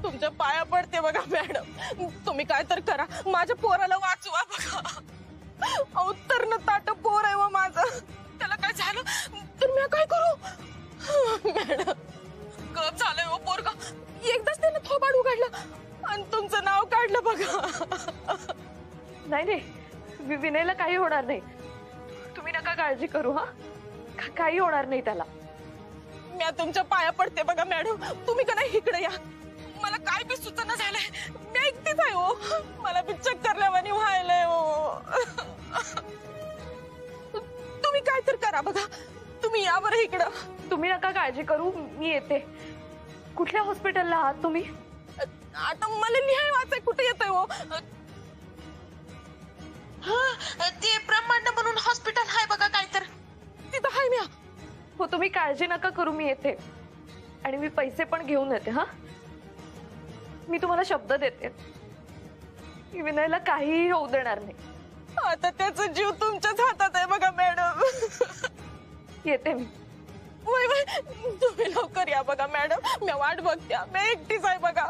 D: तुमच्या पाया पडते बघा मॅडम, तुम्ही काय तर करा, माझ्या पोराला वाचवा बघा. अवतरण ताट पोर आहे व माझं, त्याला काय झालं तर मी काय करू? मॅडम गप झालंय व पोरगा. एकदाच त्यानं थोबाड उघडलं आणि तुमचं नाव काढलं बघा.
C: नाही नाही, विनयला काही होणार नाही. तुम्ही नका काळजी करू. हा काही होणार नाही त्याला.
D: मी तुमच्या पाया पडते बघा मॅडम, तुम्ही का नाही इकडे या. मला काय बी सुचना झालंय, मी एकटीच आहे हो. मला बी चक्कर लावानी व्हायलंय हो. तुम्ही काय तर करा बघा, तुम्ही या बरं इकडं.
C: तुम्ही नका काळजी करू, मी येते. कुठल्या हॉस्पिटलला आहात तुम्ही?
D: आता मला लिहाय वाचाय कुठे येतंय हो? ते ब्रह्मांड म्हणून हॉस्पिटल आहे बघा काय तर, तिथं आहे मी.
C: हो तुम्ही काळजी नका करू, मी येते. आणि मी पैसे पण घेऊन येते. हा मी तुम्हाला शब्द देते, मी विनयला काहीही होऊ देणार नाही.
D: आता त्याचा जीव तुमच्याच हातात आहे बघा मॅडम.
C: येते मी.
D: वय वय तुम्ही लवकर या बघा मॅडम, मी वाट बघते. मी एकटीच आहे बघा.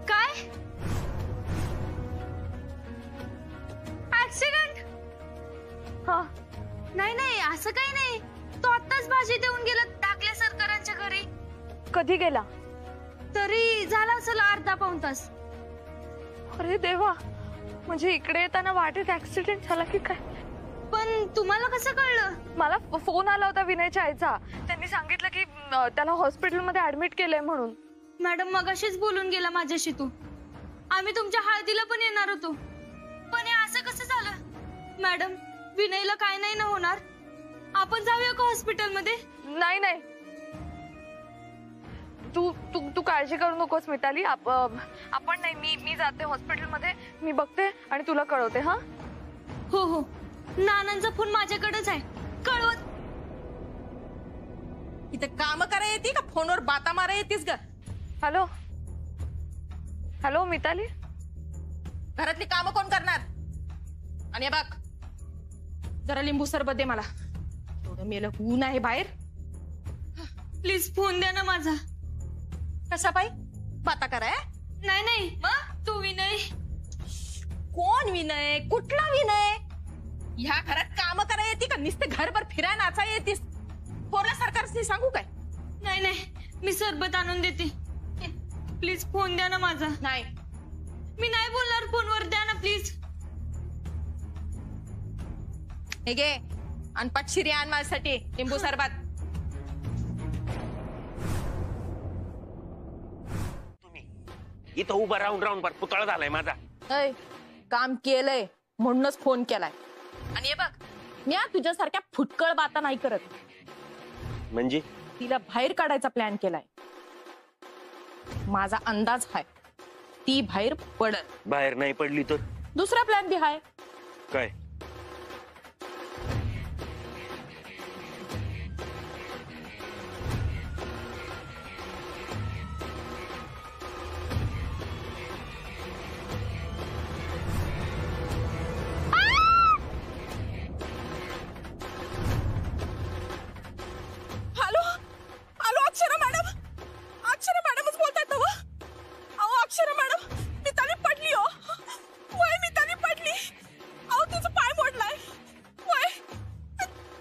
J: काय ऍक्सिडेंट?
C: हा
J: नाही नाही असं काही नाही. तो आत्ताच भाजी देऊन गेला टाकल्या सरकारांच्या घरी.
C: कधी गेला?
J: तरी झाला असेल अर्धा पाऊण तास.
C: अरे देवा, म्हणजे इकडे येताना वाटेत ऍक्सिडेंट झाला की काय?
J: पण तुम्हाला कसं कळलं?
C: मला फोन आला होता विनयच्या आईचा. त्यांनी सांगितलं की त्याला हॉस्पिटलमध्ये ऍडमिट केलंय म्हणून.
J: मॅडम मगाशीच बोलून गेला माझ्याशी तू. आम्ही तुमच्या हळदीला पण येणार होतो. पण हे असं कसं झालं? मॅडम विनयला काय नाही ना होणार? आपण जाऊया का हॉस्पिटलमध्ये?
C: नाही नाही, तू तू तू काळजी करू नकोस मिताली. आपण नाही, मी जाते हॉस्पिटलमध्ये. मी बघते आणि तुला कळवते. हा
J: हो हो, नानांचा फोन माझ्याकडेच आहे, कळवत.
D: इथं काम करा येते का फोनवर बाता मारा येतेस ग?
C: हॅलो हॅलो मिताली,
D: घरातली कामं कोण करणार? आणि हे बघ जरा लिंबू सरबत दे मला. एवढं मेलं ऊन आहे बाहेर.
J: प्लीज फोन द्या ना माझा.
D: कसा बाई बाता कराय?
J: नाही नाही, तू विनय.
D: कोण विनय? कुठला विनय? ह्या घरात काम करा येते का नुसते घरभर फिराय नाचा येतीस? पोरला सरकारने सांगू काय?
J: नाही नाही, मी सरबत आणून देते. प्लीज फोन द्या ना माझा.
D: नाही
J: मी नाही बोलणार फोनवर, द्या ना प्लीज.
D: हे घे आणि पटशिरी आण माझ्यासाठी लिंबू सरबत.
F: तुम्ही इथं उभं राहून राहून पुतळा झालाय माझा.
D: काम केलंय म्हणूनच फोन केलाय. आणि हे बघ, मी तुझ्यासारख्या फुटकळ बाता नाही करत.
F: म्हणजे
D: तिला बाहेर काढायचा प्लॅन केलाय. माझा अंदाज आहे ती बाहेर पडत.
F: बाहेर नाही पडली तर
D: दुसरा प्लॅन बी आहे.
F: काय?
D: Hello hello, Akshara madam. अक्षरा मॅडमच बोलतायत ना व? अहो अक्षरा मॅडम, मिताली पडली हो. वय मिताली पडली. अहो तिचं पाय मोडलाय. वय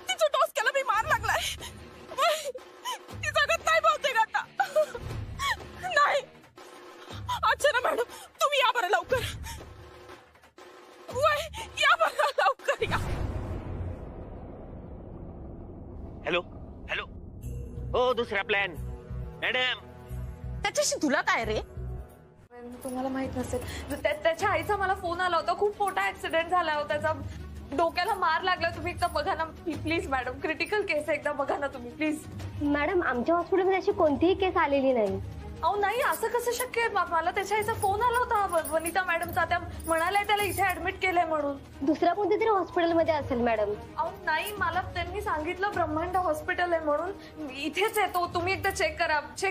D: तिच्या डोसक्याला बी मार लागलाय. वय ती जगत नाही बहुतेक आता. नाही अक्षरा मॅडम, तुम्ही या बरं लवकर. वय या बरं लवकर या.
F: Hello hello. हो, दुसरा प्लॅन मॅडम.
D: त्याच्याशी तुला काय रे?
C: तुम्हाला माहित नसेल, त्याच्या आईचा मला फोन आला होता. खूप मोठा ऍक्सिडेंट झाला होता, त्याचा डोक्याला मार लागला. तुम्ही एकदा बघा ना प्लीज मॅडम. क्रिटिकल केस आहे, एकदा बघा ना तुम्ही प्लीज.
M: मॅडम, आमच्या हॉस्पिटलमध्ये अशी कोणतीही केस आलेली नाही.
C: अहो नाही, असं कसं शक्य आहे? मला त्याच्या आईचा फोन आला होता वनिता मॅडमचा. त्या म्हणाल्या त्याला इथे ऍडमिट केलंय म्हणून.
M: दुसऱ्या कोणत्या तरी हॉस्पिटलमध्ये असेल मॅडम.
C: अहो नाही, मला त्यांनी सांगितलं ब्रह्मांड हॉस्पिटल आहे म्हणून. इथेच आहे तो. तुम्ही एकदा चेक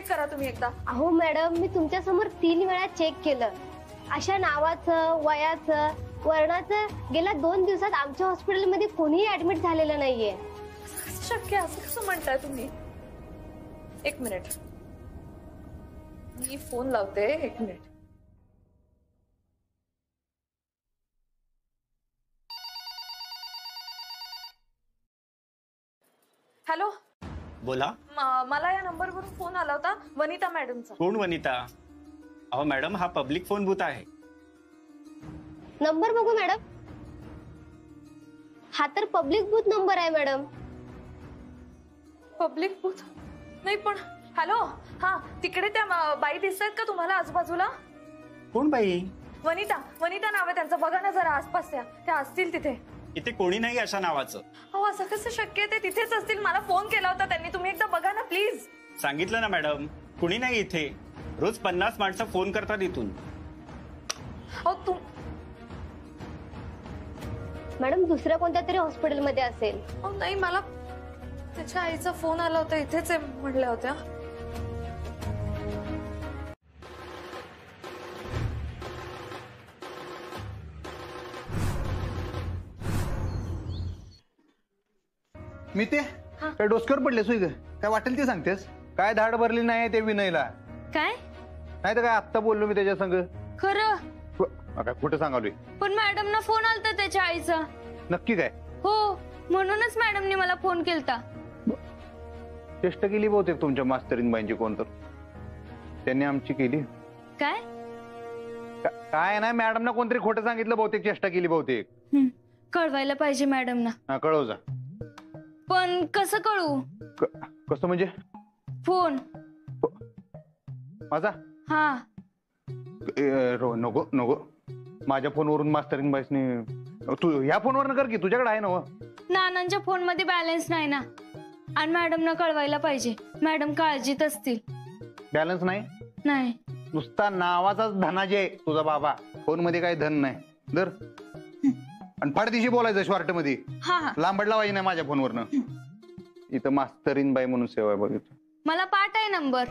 C: करा तुम्ही एकदा.
M: अहो मॅडम, मी तुमच्या समोर 3 वेळा चेक केलं. अशा नावाचं, वयाचं, वर्णाचं गेल्या 2 दिवसात आमच्या हॉस्पिटलमध्ये कोणीही ऍडमिट झालेलं नाहीये.
C: कसं शक्य? असं कसं म्हणताय तुम्ही? एक मिनिट, मी फोन लावते. एक मिनिट. हॅलो,
N: बोला.
C: मला या नंबरवरून फोन आला होता वनिता मॅडमचा.
N: कोण वनिता? अहो मॅडम, हा पब्लिक फोन बूथ आहे.
M: नंबर बघू मॅडम. हा तर पब्लिक बूथ नंबर आहे मॅडम.
C: पब्लिक बूथ नाही पण. हॅलो, हा तिकडे त्या बाई दिसतात का तुम्हाला आजूबाजूला?
N: कोण बाई?
C: वनिता नाव आहे त्यांचं. बघा ना जरा आसपास त्या असतील तिथे.
N: इथे कोणी नाही अशा नावाचं.
C: हो, असं कसं शक्य आहे? ते तिथेच असतील. मला फोन केला होता त्यांनी. तुम्ही एकदा बघा ना प्लीज.
N: सांगितलं ना मॅडम, कुणी नाही इथे. रोज 50 माणसं फोन करतात इथून.
C: हो
M: मॅडम, दुसऱ्या कोणत्या तरी हॉस्पिटलमध्ये असेल.
C: हो नाही, मला त्याच्या आईचा फोन आला होता. इथेच आहे म्हटल्या होत्या.
B: मी ते काय डोसक्यावर पडले सुई ग? काय वाटेल ते सांगतेस? काय धाड भरली नाही ते विनयला?
J: काय
B: नाही तर काय आत्ता बोललो मी त्याच्या संग.
J: खरं?
B: काय कुठं सांगालोय?
J: पण मॅडम ना फोन आलता त्याच्या आईचा.
B: नक्की काय?
J: हो, म्हणूनच मॅडमने मला फोन केलता.
B: चेष्टा केली बहुतेक तुमच्या मास्तरीन बाईंची. कोण तर त्यांनी आमची केली.
J: काय
B: काय नाही, मॅडम ना कोणतरी खोटं सांगितलं बहुतेक. चेष्टा केली बहुतेक.
J: कळवायला पाहिजे मॅडम ना.
B: हा, कळव जा.
J: पण कसं कळू?
B: कसं म्हणजे?
J: फोन
B: माझा?
J: हा.
B: नको नको, माझ्या फोनवरून मास्तरीन बाईसनी. तू ह्या फोनवर कर की, तुझ्याकडे आहे ना?
J: नानांच्या फोन मध्ये बॅलन्स नाही ना. आणि मॅडम ना कळवायला पाहिजे. मॅडम काळजीत असतील.
B: बॅलन्स नाही?
J: नाही,
B: नुसता नावाचाच धनाजी आहे तुझा बाबा. फोन मध्ये काही धन नाही. दर आणि फाडदिशी बोलायचं शॉर्ट मध्ये. लांबड लावायची नाही माझ्या फोनवरनं. इथं मास्तरीन बाई म्हणून सेवा आहे बघितलं.
J: मला पाठ आहे नंबर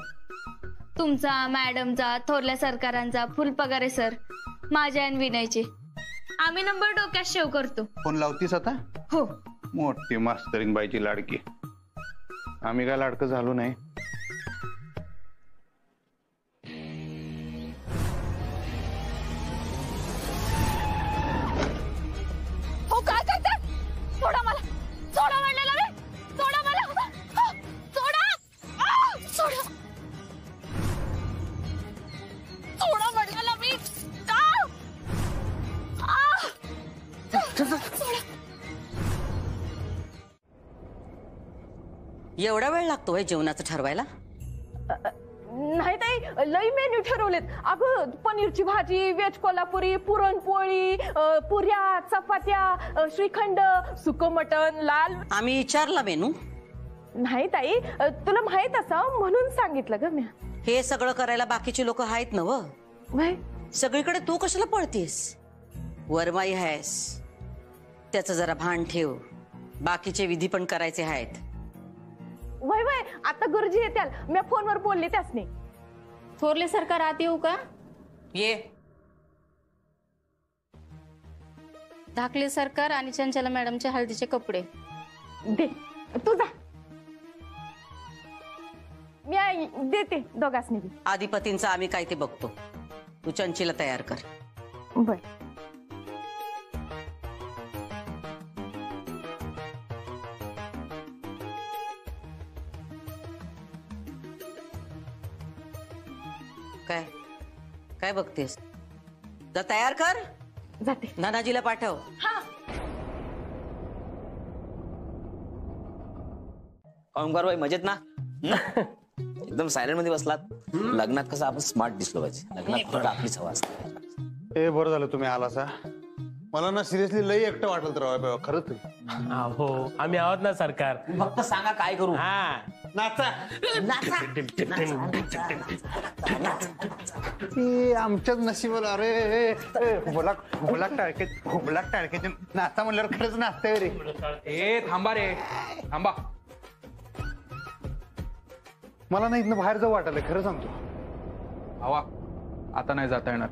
J: तुमचा, मॅडमचा, थोरल्या सरकारांचा, फुलपगारे सर, माझ्या आणि विनयचे. आम्ही नंबर डोक्यात शेव करतो.
B: फोन लावतीस आता?
J: हो.
B: मोठी मास्तरीन बाईची लाडकी. आम्ही काय लाडकं झालो नाही.
D: हो, काय करतात? सोडा मला. सोडा म्हणलेला रे. सोडा मला. सोडा. सोडा. सोडा म्हणलेला मी.
A: एवढा वेळ लागतोय जेवणाचं ठरवायला?
D: नाही ताई, लई मेन्यू ठरवलेत अगं. पनीरची भाजी, व्हेज कोल्हापुरी, पुरणपोळी, पुऱ्या, चपात्या, श्रीखंड, सुकं मटण, लाल.
A: आम्ही विचारला मेनू.
D: नाही ताई, तुला माहित असं म्हणून सांगितलं ग मी.
A: हे सगळं करायला बाकीचे लोक आहेत ना व? सगळीकडे तू कशाला पळतीस? वरमाई आहेस, त्याचं जरा भान ठेव. बाकीचे विधी पण करायचे आहेत.
D: वय वय, आता गुरुजी येत्याल, मी फोनवर बोलले त्यासनी.
O: थोरले सरकार आत येऊ का?
A: ये.
O: धाकले सरकार आणि चंचला मॅडमचे हळदीचे कपडे
D: दे. तू जा, मी देते दोघांसनी.
A: आधिपतींचं आम्ही काय ते बघतो. तू चंचीला तयार कर.
D: बर.
A: काय काय बघतेस? जा तयार कर.
D: जाते.
A: नानाजीला पाठव.
P: ओंकारबाई मजेत ना? एकदम सायलेंट मध्ये बसलात. लग्नात कसं आपण स्मार्ट दिसलो पाहिजे. लग्नात फक्त आपलीच हवा असते.
B: ए बरं झालं तुम्ही आला सा. मला ना सिरियसली लई एकटं वाटलं तर खरंच.
Q: हो आम्ही आहोत ना सरकार.
P: फक्त सांगा काय करू.
Q: हा
B: नाचा. आमच्याच नशिबाला. अरे हुबलाक टाळके नाचा म्हणल्यावर खरंच नाचतंय रे.
K: ए थांबा रे थांबा.
B: मला ना इथनं बाहेर जाऊ वाटलं खरं सांगतो.
K: हवा आता नाही जाता येणार.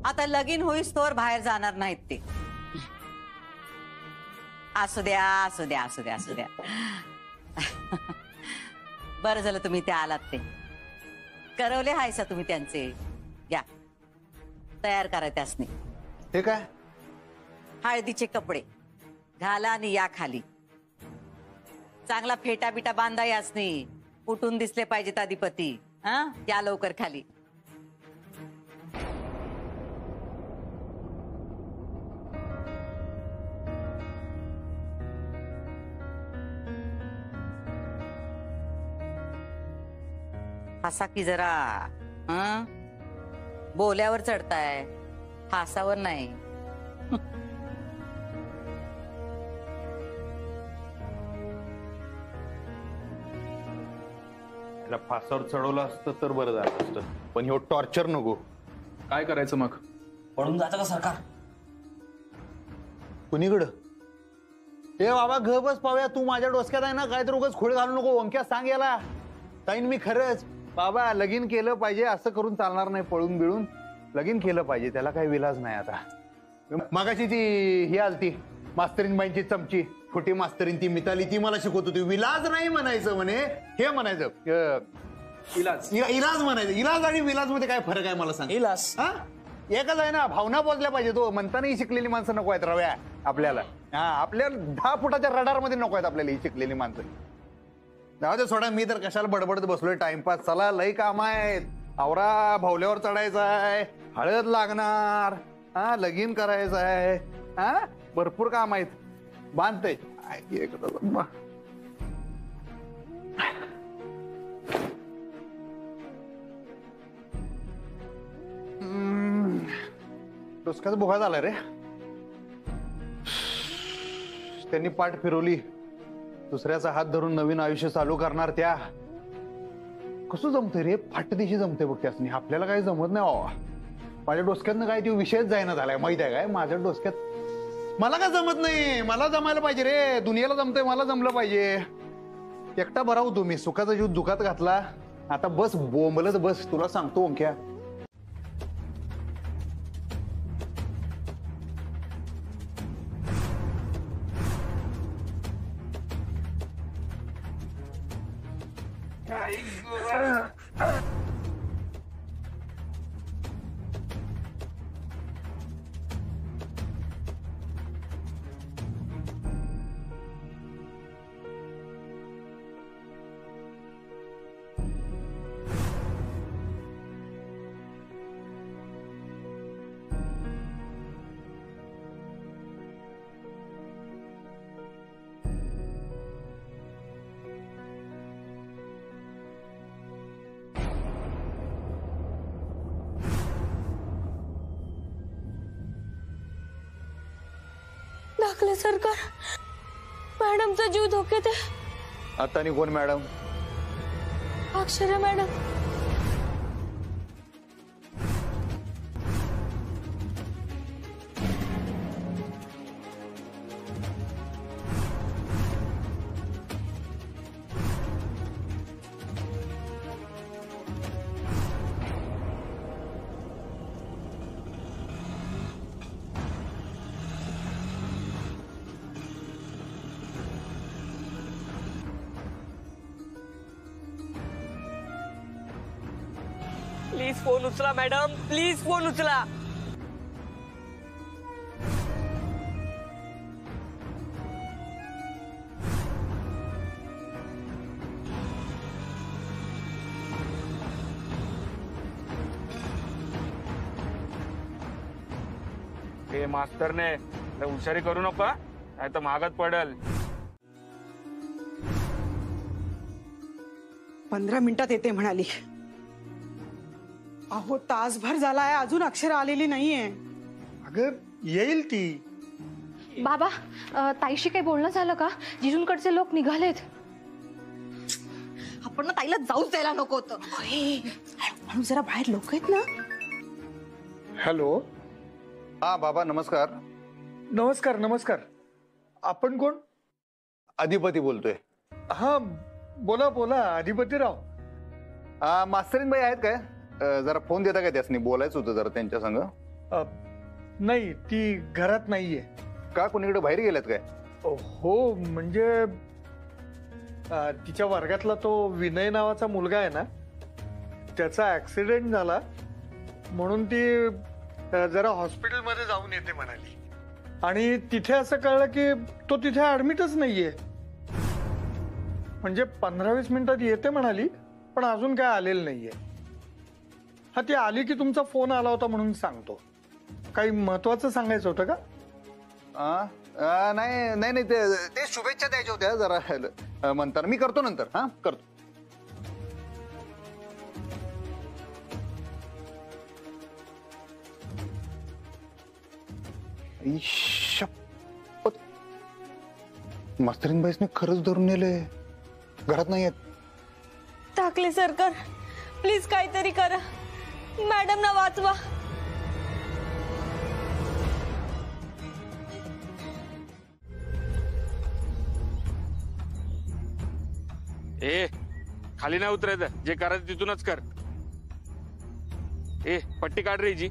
A: आता लगीन होईस तोवर बाहेर जाणार नाहीत ते. असू द्या असू द्या असू द्या असू द्या. बरं झालं तुम्ही ते आलात. ते करवले हायसा तुम्ही त्यांचे. या तयार करा त्यासनी.
B: हे काय?
A: हळदीचे कपडे घाला आणि या खाली. चांगला फेटा बिटा बांधा यासनी. उठून दिसले पाहिजेत अधिपती. हा या लवकर खाली. हसा की जरा. बोल्यावर चढताय, फासावर नाही.
B: फासावर चढवलं असतं तर बरं झालं असतं. पण हे टॉर्चर नको.
K: काय करायचं मग?
P: पळून जायचं का सरकार?
B: कुणीकडं? ए बाबा घ बस पाहूया. तू माझ्या डोसक्यात आहे ना काय तर उगाच खोड घालू नको. ओंक्या सांग याला. ताईन मी खरंच बाबा लगीन केलं पाहिजे. असं करून चालणार नाही. पळून बिळून लगीन केलं पाहिजे. त्याला काही विलाज नाही. आता मगाशी ती ही आलती मास्तरीन बाईंची चमची खोटी मास्तरीन ती मिताली. ती मला शिकवत होती विलाज नाही म्हणायचं म्हणे. हे म्हणायचं
K: इलाज.
B: इलाज म्हणायचं. इलाज आणि विलाज मध्ये काय फरक आहे मला सांग.
P: इलाज
B: हा एकच आहे ना. भावना पोचल्या पाहिजे. तो म्हणताना ही शिकलेली माणसं नको आहेत रव्या आपल्याला. हा आपल्या 10 फुटाच्या रडार मध्ये नको आहेत आपल्याला ही शिकलेली माणसं. जाऊ दे सोडा. मी तर कशाला बडबडत बसलोय टाइमपास. चला लई काम आहेत. आवरा भावल्यावर चढायचं आहे. हळद लागणार. हा लगीन करायचं आहे. हा भरपूर काम आहेत. बांधते डोसक्याचा बोगा झालाय रे. त्यांनी पाठ फिरवली. दुसऱ्याचा हात धरून नवीन आयुष्य चालू करणार. त्या कसं जमतंय रे. फाटदिशी जमते बघ त्यासनी. आपल्याला काही जमत नाही बाबा. माझ्या डोसक्यातनं काय ते विषयच जायना झालाय. माहित आहे काय माझ्या डोसक्यात. मला काय जमत नाही. मला जमायला पाहिजे रे. दुनियाला जमतंय. मला जमलं पाहिजे. एकटा बरा होतो मी. सुखाचा जीव दुखात घातला. आता बस बोंबलत बस. तुला सांगतो ओंक्या.
J: टाकले सरकार, मॅडमचा जीव धोक्यात आहे.
B: आता आणि कोण madam?
J: Akshara madam.
R: Please phone उचला मॅडम, प्लीज फोन उचला.
F: हे मास्तरने हुशारी करू नका, नाही तर महागात पडेल.
G: 15 मिनिटात येते म्हणाली. अहो तासभर झालाय, अजून अक्षर आलेली नाहीये.
L: अगं येईल ती.
C: बाबा, ताईशी काही बोलणं झालं का? जिजूंकडचे लोक निघालेत.
G: आपण ना ताईला जाऊच द्यायला नको होतं. म्हणून जरा बाहेर लोक आहेत ना.
L: हॅलो.
B: हा बाबा नमस्कार.
L: नमस्कार नमस्कार. आपण कोण?
B: अधिपती बोलतोय.
L: हा बोला बोला अधिपतीराव.
B: मास्तरीन बाई आहेत काय? जरा फोन देता काय? त्यासनी बोलायचं होतं जरा त्यांच्या संग.
L: नाही ती घरात नाहीये.
B: का कोणीकडे बाहेर गेल्यात काय?
L: हो म्हणजे तिच्या वर्गातला तो विनय नावाचा मुलगा आहे ना, त्याचा ऍक्सिडेंट झाला म्हणून ती जरा हॉस्पिटलमध्ये जाऊन येते म्हणाली. आणि तिथे असं कळलं की तो तिथे ऍडमिटच नाहीये. म्हणजे 15-20 मिनिटात येते म्हणाली, पण अजून काय आलेलं नाहीये. हा ती आली की तुमचा फोन आला होता म्हणून सांगतो. काही महत्वाचं सांगायचं होतं का?
B: नाही नाही नाही, ते शुभेच्छा द्यायच्या होत्या जरा म्हणताना. मी करतो नंतर. हा करतो. मास्तरीन बाईसने खरंच धरून नेले. घरात नाही आहेत.
J: टाकले सरकार, प्लीज काहीतरी करा, मॅडम ना वाचवा.
F: ए खाली नाही उतरायचं, जे करायचं तिथूनच कर. ए पट्टी काढ रे जी.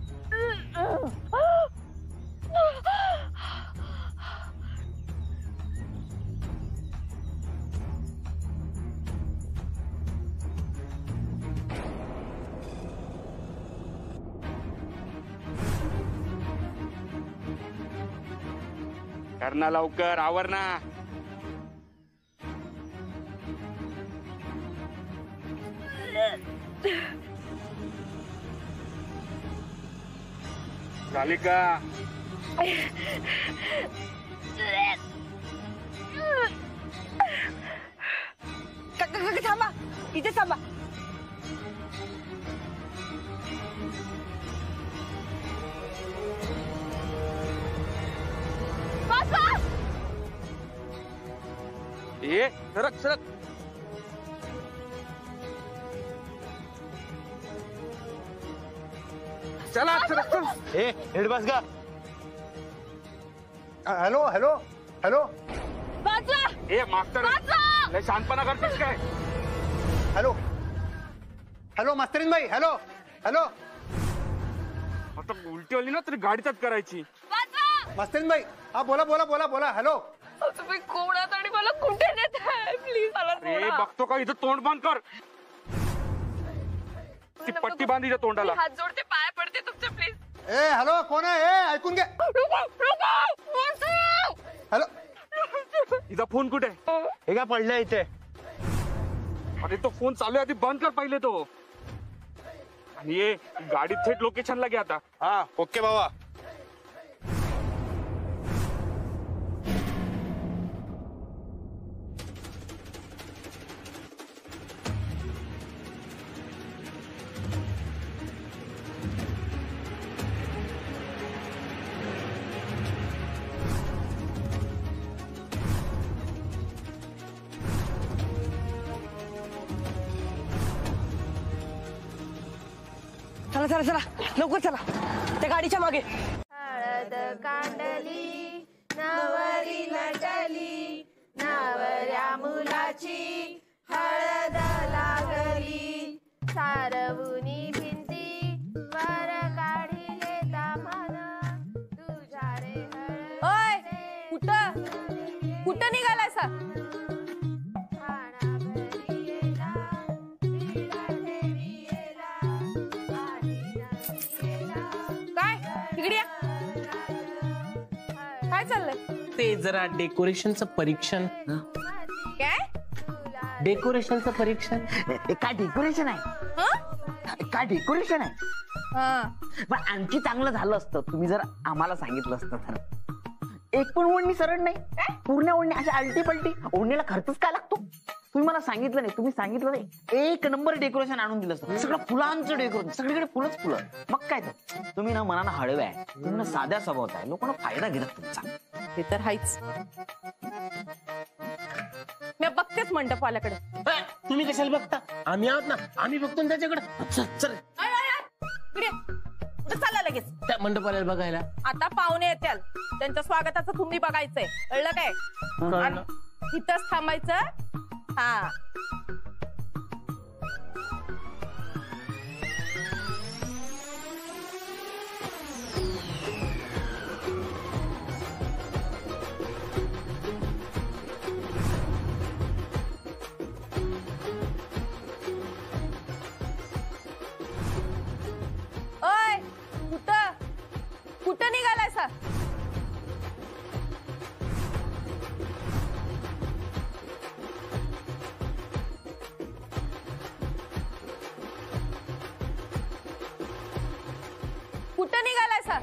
F: करना लवकर, आवर ना. झाली का?
D: थांबा, इथे थांबा.
F: ए सरक सरक. चला सरक सरक.
B: ए हेड बस का? Hello hello hello.
F: ए मास्तर, लय शांतपणा करतेस काय?
B: हॅलो हॅलो मास्तरीन बाई. Hello hello.
F: आता उलटी आली ना तरी गाडीतच करायची.
B: मास्तरीन बाई. हा बोला बोला बोला बोला. हॅलो.
C: तुम्ही कोण आहात आणि मला कुठे नेताय? प्लीज मला
F: ए बघतो का इथं तोंड बंद कर. ती पट्टी बांधीच्या तोंडाला.
C: हात जोडते, पाय पडते तुमचे, प्लीज.
B: ए हॅलो कोण आहे? ए ऐकून घे. हॅलो.
F: इथं फोन कुठे?
B: हे काय पडलंय इथे?
F: अरे तो फोन चालू आहे, आधी बंद कर पहिले तो. आणि ये गाडीत थेट लोकेशनला घे आता.
B: हा ओके बाबा.
R: चला चला चला लवकर चला त्या गाडीच्या मागे.
M: हळद कांडली नवरी नटली नवऱ्या मुलाची हळद लागली सारवुनी भिंती वर काढिले दामान तुझ्या रे हळद.
D: ओय कुठं कुठं निघालाय सा? काय तिकडे या. काय चाललंय?
Q: ते जरा डेकोरेशनचं परीक्षण.
D: काय
Q: डेकोरेशनचं परीक्षण?
R: काय डेकोरेशन आहे? काय डेकोरेशन आहे? पण आणखी चांगलं झालं असतं तुम्ही जर आम्हाला सांगितलं असतं तर. एक पण ओढणी सरळ नाही, पूर्ण ओढणी अशा आलटी पलटी. ओढणीला खर्चच काय लागतो? तुम्ही मला सांगितलं नाही, तुम्ही सांगितलं नाही, एक नंबर डेकोरेशन आणून दिलं असतं. सगळं फुलांचं डेकोरेशन, सगळीकडे फुलंच फुलं. मग काय तर तुम्ही ना मनानं हळवे आहे, तुम्ही ना साध्या स्वभावाचा आहे, लोकांना फायदा घेतात तुमचा.
D: ते तर हायच. मी बघतेच मंडपवाल्याकडे.
Q: तुम्ही कशाला बघता? आम्ही आहोत ना, आम्ही बघतो ना त्याच्याकडे. चल
D: कुठे चालला लगेच?
Q: त्या मंडपाला बघायला.
D: आता पाहुणे येतील, त्यांच्या स्वागताचं तुम्ही बघायचंय, कळलं काय?
Q: कळलं.
D: इथंच थांबायचं. हा ओय कुठं कुठं निघालाय सा? कुठं निघालाय सा?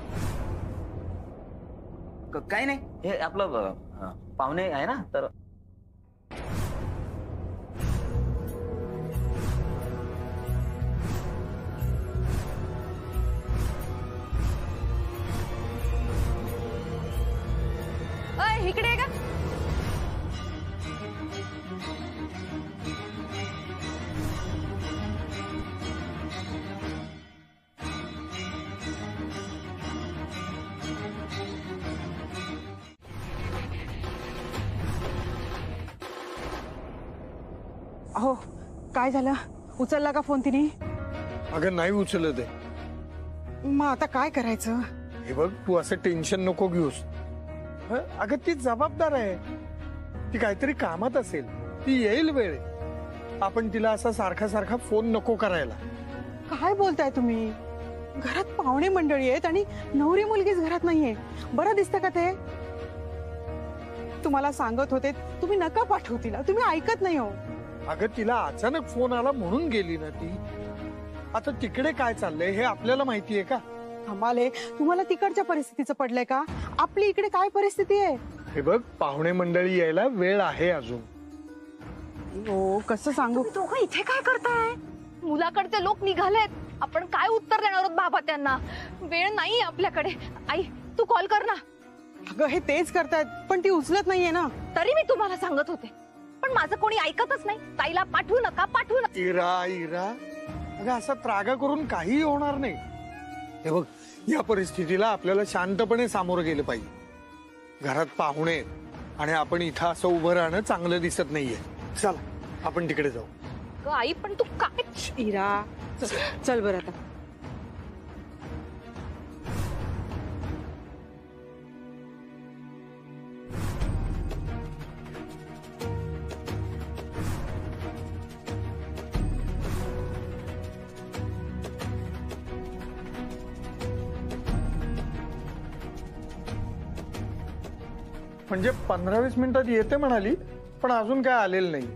P: काय नाही, हे आपलं पाहुणे आहे ना तर.
D: ओय इकडे आहे का?
G: अहो काय झालं? उचलला का फोन तिने?
L: अगं नाही उचलत आहे.
G: मग आता काय करायचं?
L: हे बघ, तू असं टेन्शन नको घेऊस. अगं ती जबाबदार आहे, ती काहीतरी कामात असेल, ती येईल वेळ. आपण तिला असा सारखा सारखा फोन नको करायला.
G: काय बोलताय तुम्ही? घरात पाहुणे मंडळी आहेत आणि नवरी मुलगीच घरात नाहीये. बरं दिसतं का ते? तुम्हाला सांगत होते तुम्ही नका पाठवू तिला, तुम्ही ऐकत नाही हो.
L: अगं तिला अचानक फोन आला म्हणून गेली ना ती. आता तिकडे काय चाललंय हे आपल्याला माहितीये का?
G: आम्हाला तुम्हाला तिकडच्या परिस्थितीचं पडलंय का? आपली इकडे काय परिस्थिती आहे?
L: हे बघ, पाहुणे मंडळी यायला वेळ आहे अजून.
G: हो कसं सांगू?
C: दोघं इथे काय करताय? मुलाकडचे लोक निघालेत, आपण काय उत्तर देणार आहोत बाबा त्यांना? वेळ नाही आपल्याकडे. आई तू कॉल कर ना.
G: अगं हे तेच करतायत पण ती उचलत नाहीये ना.
C: तरी मी तुम्हाला सांगत होते, पण माझं कोणी ऐकतच नाही. ताईला पाठवू नका, पाठवू नका.
L: इरा अगं असा त्रागा करून काही होणार नाही. हे बघ, या परिस्थितीला आपल्याला शांतपणे सामोरं गेलं पाहिजे. घरात पाहुणे आहेत आणि आपण इथं असं उभं राहणं चांगलं दिसत नाहीये. चला आपण तिकडे जाऊ.
C: आई पण तू काय?
G: इरा चल बरं आता.
L: म्हणजे 15-20 मिनिटात येते म्हणाली, पण अजून काय आलेलं नाही.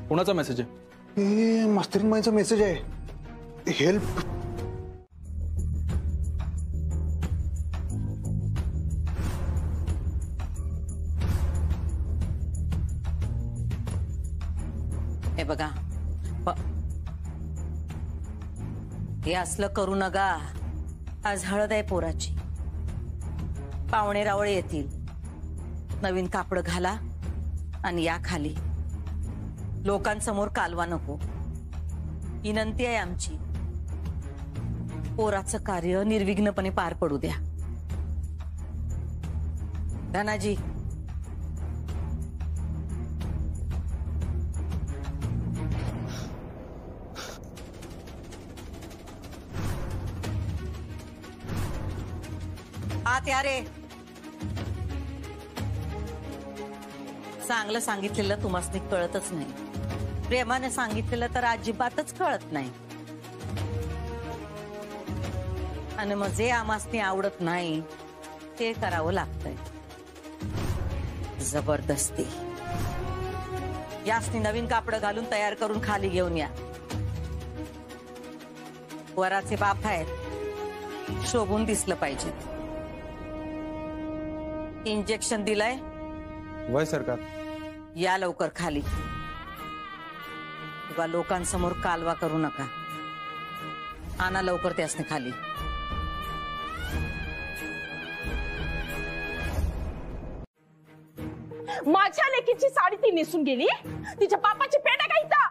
K: कोणाचा मेसेज आहे?
B: मास्तरीनबाईचा मेसेज आहे, हेल्प.
A: हे बघा, हे असलं करू नका. आज हळद आहे पोराची. पाहुणे रावळे येतील, नवीन कापड घाला आणि या खाली. लोकांसमोर कालवा नको, विनंती आहे आमची. पोराचं कार्य निर्विघ्नपणे पार पडू द्या. धनाजी, आत या रे. चांगलं सांगितलेलं तुम्हाला कळतच नाही, प्रेमाने सांगितलेलं तर अजिबातच कळत नाही. आणि मग जे आमासनी आवडत नाही ते करावं लागतंय जबरदस्ती. यासनी नवीन कापड घालून तयार करून खाली घेऊन या. वराचे बाप आहेत, शोभून दिसलं पाहिजे. इंजेक्शन दिलंय?
K: वय सरकार.
A: या लवकर खाली. उगा लोकांसमोर कालवा करू नका. आणा लवकर त्यासने खाली.
D: माझ्या लेकीची साडी ती नेसून गेली, तिच्या बापाची पेंडा घ्यायचा.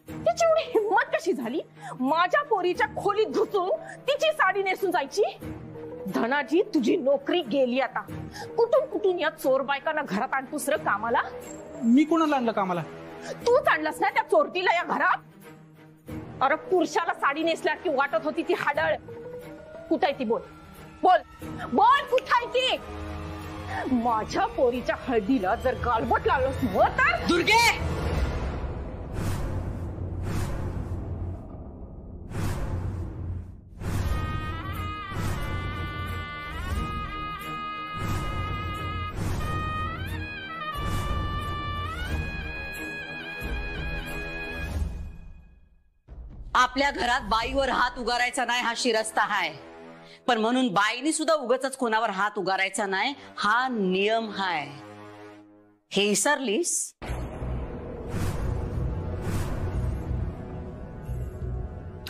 D: तिची एवढी हिंमत कशी झाली माझ्या पोरीच्या खोलीत घुसून तिची साडी नेसून जायची? धनाजी, तुझी नोकरी गेली आता. कुठून कुठून या चोर बायकांना घरात आणतोस रे कामाला?
K: मी कोणाला आणलं कामाला?
D: तूच आणलास ना त्या चोरटीला या घरात. अरे पुरुषाला साडी नेसल्यात की वाटत होती ती हाडळ. कुठे ती? बोल बोल बोल, कुठे ती? माझ्या पोरीच्या हळदीला जर गालबोट लागलोस तर
A: दुर्गे, आपल्या घरात बाईवर हात उगारायचा नाही हा शिरस्ता हाय. पण म्हणून बाईनी सुद्धा उगाचच कोणावर हात उगारायचा नाही हा नियम हाय. हे विसरलीस?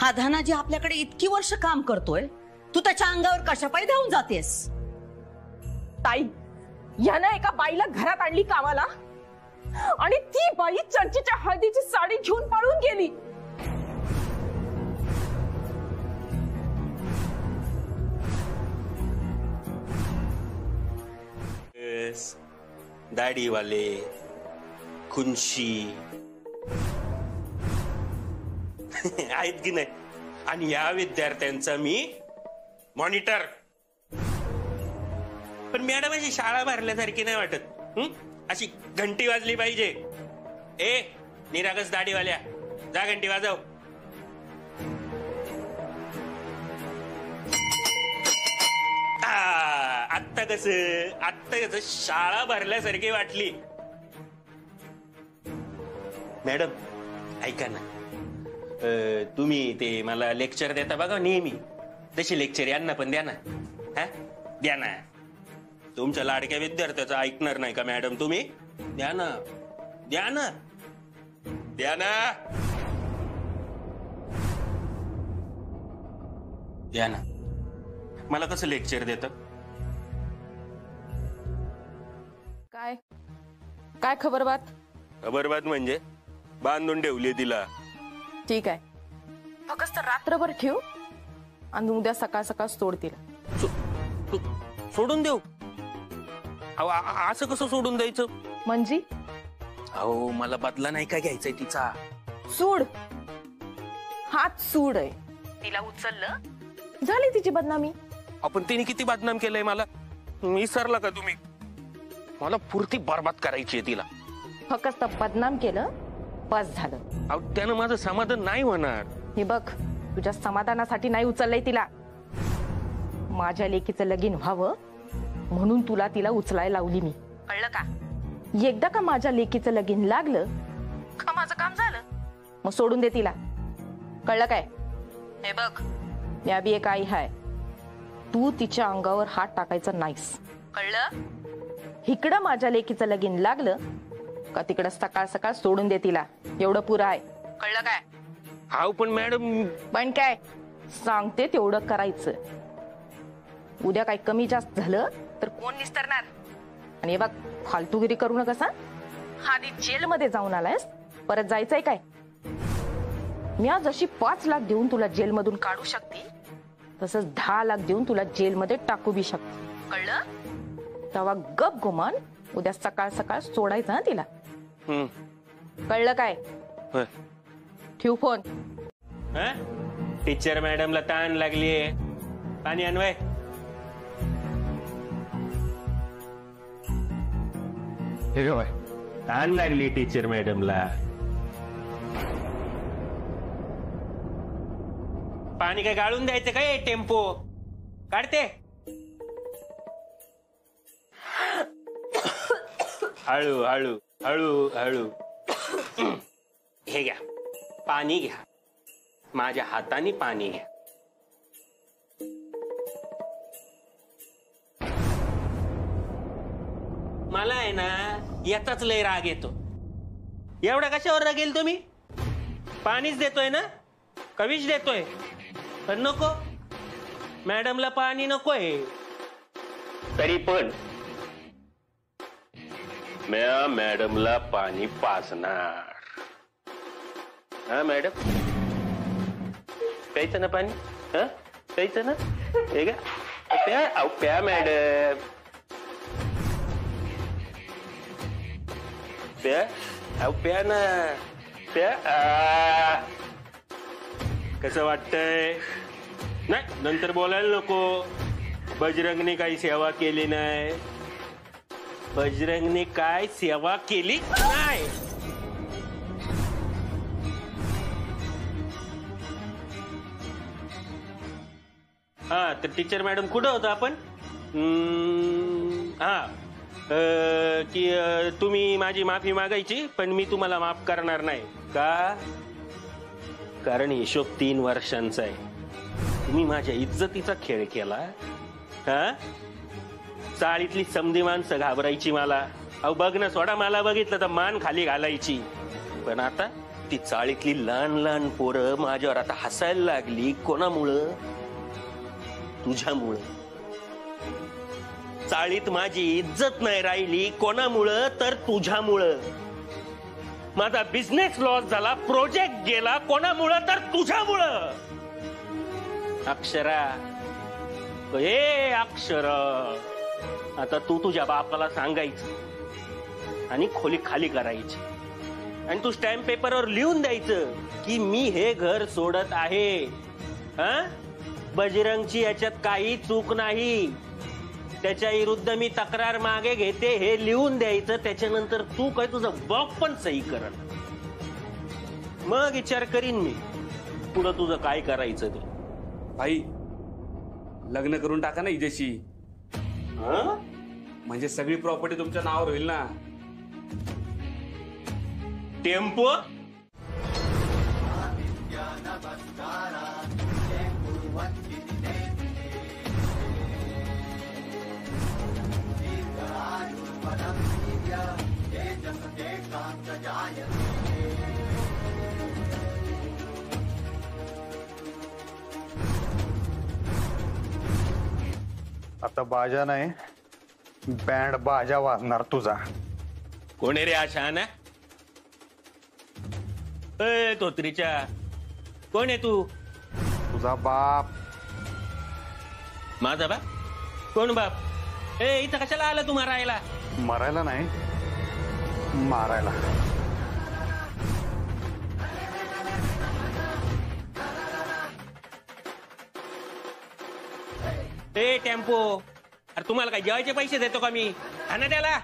A: हा धनाजी आपल्याकडे इतकी वर्ष काम करतोय, तू त्याच्या अंगावर कशापायी धावून जातेस?
D: ताई, यानं एका बाईला घरात आणली कामाला आणि ती बाई चर्चेच्या हळदीची साडी घेऊन पळून गेली.
F: दाढीवाले, खुनशी आहेत की नाही? आणि या विद्यार्थ्यांचा मी मॉनिटर. पण मॅडम शाळा भरल्यासारखी नाही वाटत. अशी घंटी वाजली पाहिजे. ए निरागस दाढीवाल्या, जा घंटी वाजव. आत्ता कसं शाळा भरल्यासारखी वाटली. मॅडम ऐका ना, तुम्ही ते मला लेक्चर देता बघा नेहमी, तशी लेक्चर यांना पण द्या ना. हा द्या ना. तुमच्या लाडक्या विद्यार्थ्याचं ऐकणार नाही का मॅडम तुम्ही? द्या ना, द्या ना, द्या ना, द्या ना. मला कसं लेक्चर देत?
D: काय काय खबरबात?
F: खबरबात म्हणजे बांधून ठेवली तिला.
D: ठीक आहे, फक्त रात्रभर ठेव आणि उद्या सकाळ सकाळ सोड तिला.
F: सोडून देऊ? असं कसं सोडून द्यायचं
D: म्हणजे?
F: अहो मला बदला नाही का घ्यायचाय तिचा.
D: सूड, हात सूड आहे. तिला उचललं झाली तिची बदनामी.
F: आपण तिने किती बदनाम केलंय मला, विसरला का तुम्ही? मला पुरती बरबाद करायची आहे तिला.
D: फक्त बदनाम केलं बस झालं.
F: अहो त्यानं माझं समाधान नाही होणार.
D: हे बघ, तुझ्या समाधानासाठी नाही उचललंय तिला. माझ्या लेकीचं लगीन व्हावं म्हणून तुला तिला उचलायला लावली मी. कळलं का? एकदा का माझ्या लेकीचं लगीन लागलं का माझं काम झालं, मग सोडून दे तिला. कळलं काय? हे बघ, मी बी एक आई हाय. तू तिच्या अंगावर हात टाकायचा नाहीस. कळलं? इकडं माझ्या लेकीचं लगीन लागलं का तिकडं सकाळ सकाळ सोडून दे तिला. एवढं पुरं आहे. कळलं काय?
F: हाव पण मॅडम.
D: पण काय सांगते तेवढं करायचं. उद्या काही कमी जास्त झालं तर कोण निस्तरणार? आणि हे बघ, फालतूगिरी करू नका. आधी जेलमध्ये जाऊन आलायस, परत जायचंय काय? मी आज अशी 5 लाख देऊन तुला जेलमधून काढू शकते तसंच 10 लाख देऊन तुला जेलमध्ये टाकू बी शकते, कळलं? तेव्हा गप गुमान उद्या सकाळ सकाळ सोडायचं ना तिला, कळलं काय? ठेव फोन.
F: टीचर मॅडमला ताण लागलीये, पाणी आणवाय.
B: हे काय
F: ताण लागली टीचर मॅडमला. पाणी काय गाळून द्यायचं काय? टेम्पो काढते. हळू हळू हळू हळू. हे घ्या पाणी घ्या, माझ्या हाताने पाणी घ्या. मला आहे ना याचाच लय राग येतो. एवढा कशावर राग येईल तुम्ही? पाणीच देतोय ना, कविश देतोय, पण नको मॅडमला पाणी नकोय. तरी पण मॅडमला पाणी पाजणार. हा मॅडम, प्यायचं ना पाणी? हा प्यायचं ना? हे का प्या, अहो प्या मॅडम, प्या, अहो प्या ना, प्या. कसं वाटतंय? नाही नंतर बोलायला नको. बजरंगने काही सेवा केली नाही. बजरंगने काय सेवा केली नाही. हा तर टीचर मॅडम कुठं होतो आपण? हा की तुम्ही माझी माफी मागायची, पण मी तुम्हाला माफ करणार नाही. का? कारण हिशोब 3 वर्षांचा आहे. तुम्ही माझ्या इज्जतीचा खेळ केला. हा चाळीतली समधी माणसं घाबरायची मला. अहो बघ ना, सोडा मला बघितलं तर मान खाली घालायची. पण आता ती चाळीतली लहान लहान पोरं माझ्यावर आता हसायला लागली. कोणामुळं? तुझ्यामुळं. चाळीत माझी इज्जत नाही राहिली. कोणामुळं? तर तुझ्यामुळं. माझा बिझनेस लॉस झाला, प्रोजेक्ट गेला. कोणामुळं? तर तुझ्यामुळं. अक्षरा, हे अक्षर, आता तू तुझ्या बापाला सांगायचं आणि खोली खाली करायची, आणि तू स्टॅम्प पेपरवर लिहून द्यायचं की मी हे घर सोडत आहे. हा बजरंगची याच्यात काही चूक नाही. त्याच्या विरुद्ध मी तक्रार मागे घेते हे लिहून द्यायचं. त्याच्यानंतर तू काय तुझं बाप पण सही कर. मग विचार करीन मी पुढं तुझं काय करायचं ते.
S: आई लग्न करून टाका ना हिच्याशी, म्हणजे सगळी प्रॉपर्टी तुमच्या नावावर होईल ना.
F: टेम्पो
B: आता बाजा नाही, बँड बाजा वाजणार तुझा.
F: कोण रे आशा ना? तोत्रीच्या कोण आहे तू?
B: तुझा बाप.
F: माझा बाप? कोण बाप? इथं कशाला आला तू मारायला?
B: मरायला नाही, मारायला.
F: टेम्पो, अरे तुम्हाला काय जेवायचे पैसे देतो का मी? आणा त्याला.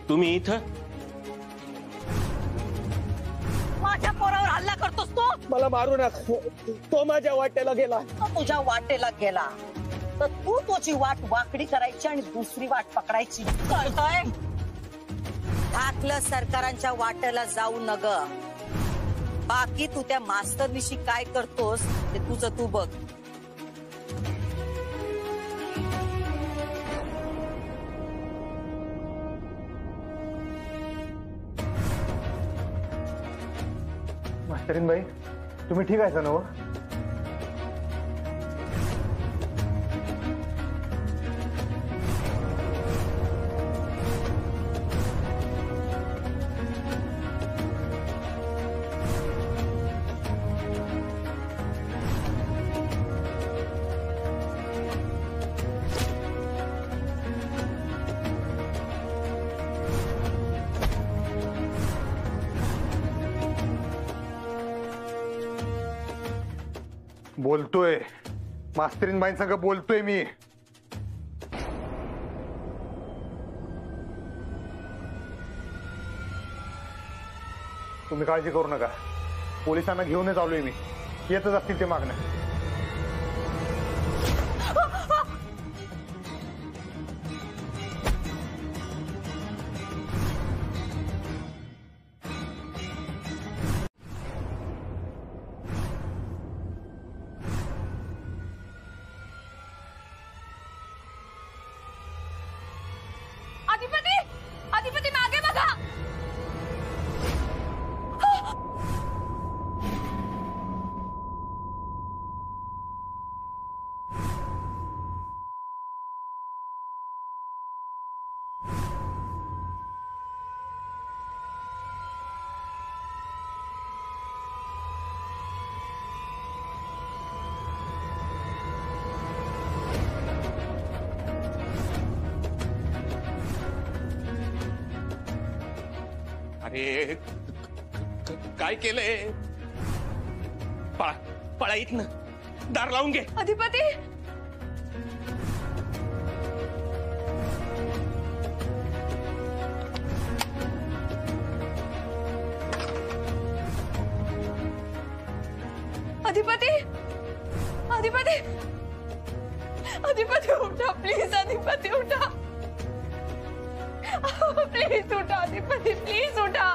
F: तुम्ही इथं?
A: माझ्या पोरावर हल्ला करतोस तू?
F: मला मारू नका, तो माझ्या वाटेला गेला.
A: तुझ्या वाटेला गेला तर तू तुझी वाट वाकडी करायची आणि दुसरी वाट पकडायची, कळतंय? धाकलं सरकारांच्या वाटेला जाऊ नग. बाकी तू त्या मास्तरनिशी काय करतोस ते तुझं तू बघ.
B: मास्तरीनबाई तुम्ही ठीक आहे ना? बोलतोय मास्तरीनबाई संग बोलतोय मी. तुम्ही काळजी करू नका, पोलिसांना घेऊनच आलोय मी. येतच असतील ते मागणं.
C: अधिपती, अधिपती मागे बघा.
F: अरे काय केलंय? पळा पळा इथनं, दार लावून घे.
C: अधिपती, अधिपती, अधिपती, अधिपती उठा प्लीज. अधिपती उठा प्लीज. उठा अधिपती, प्लीज उठा.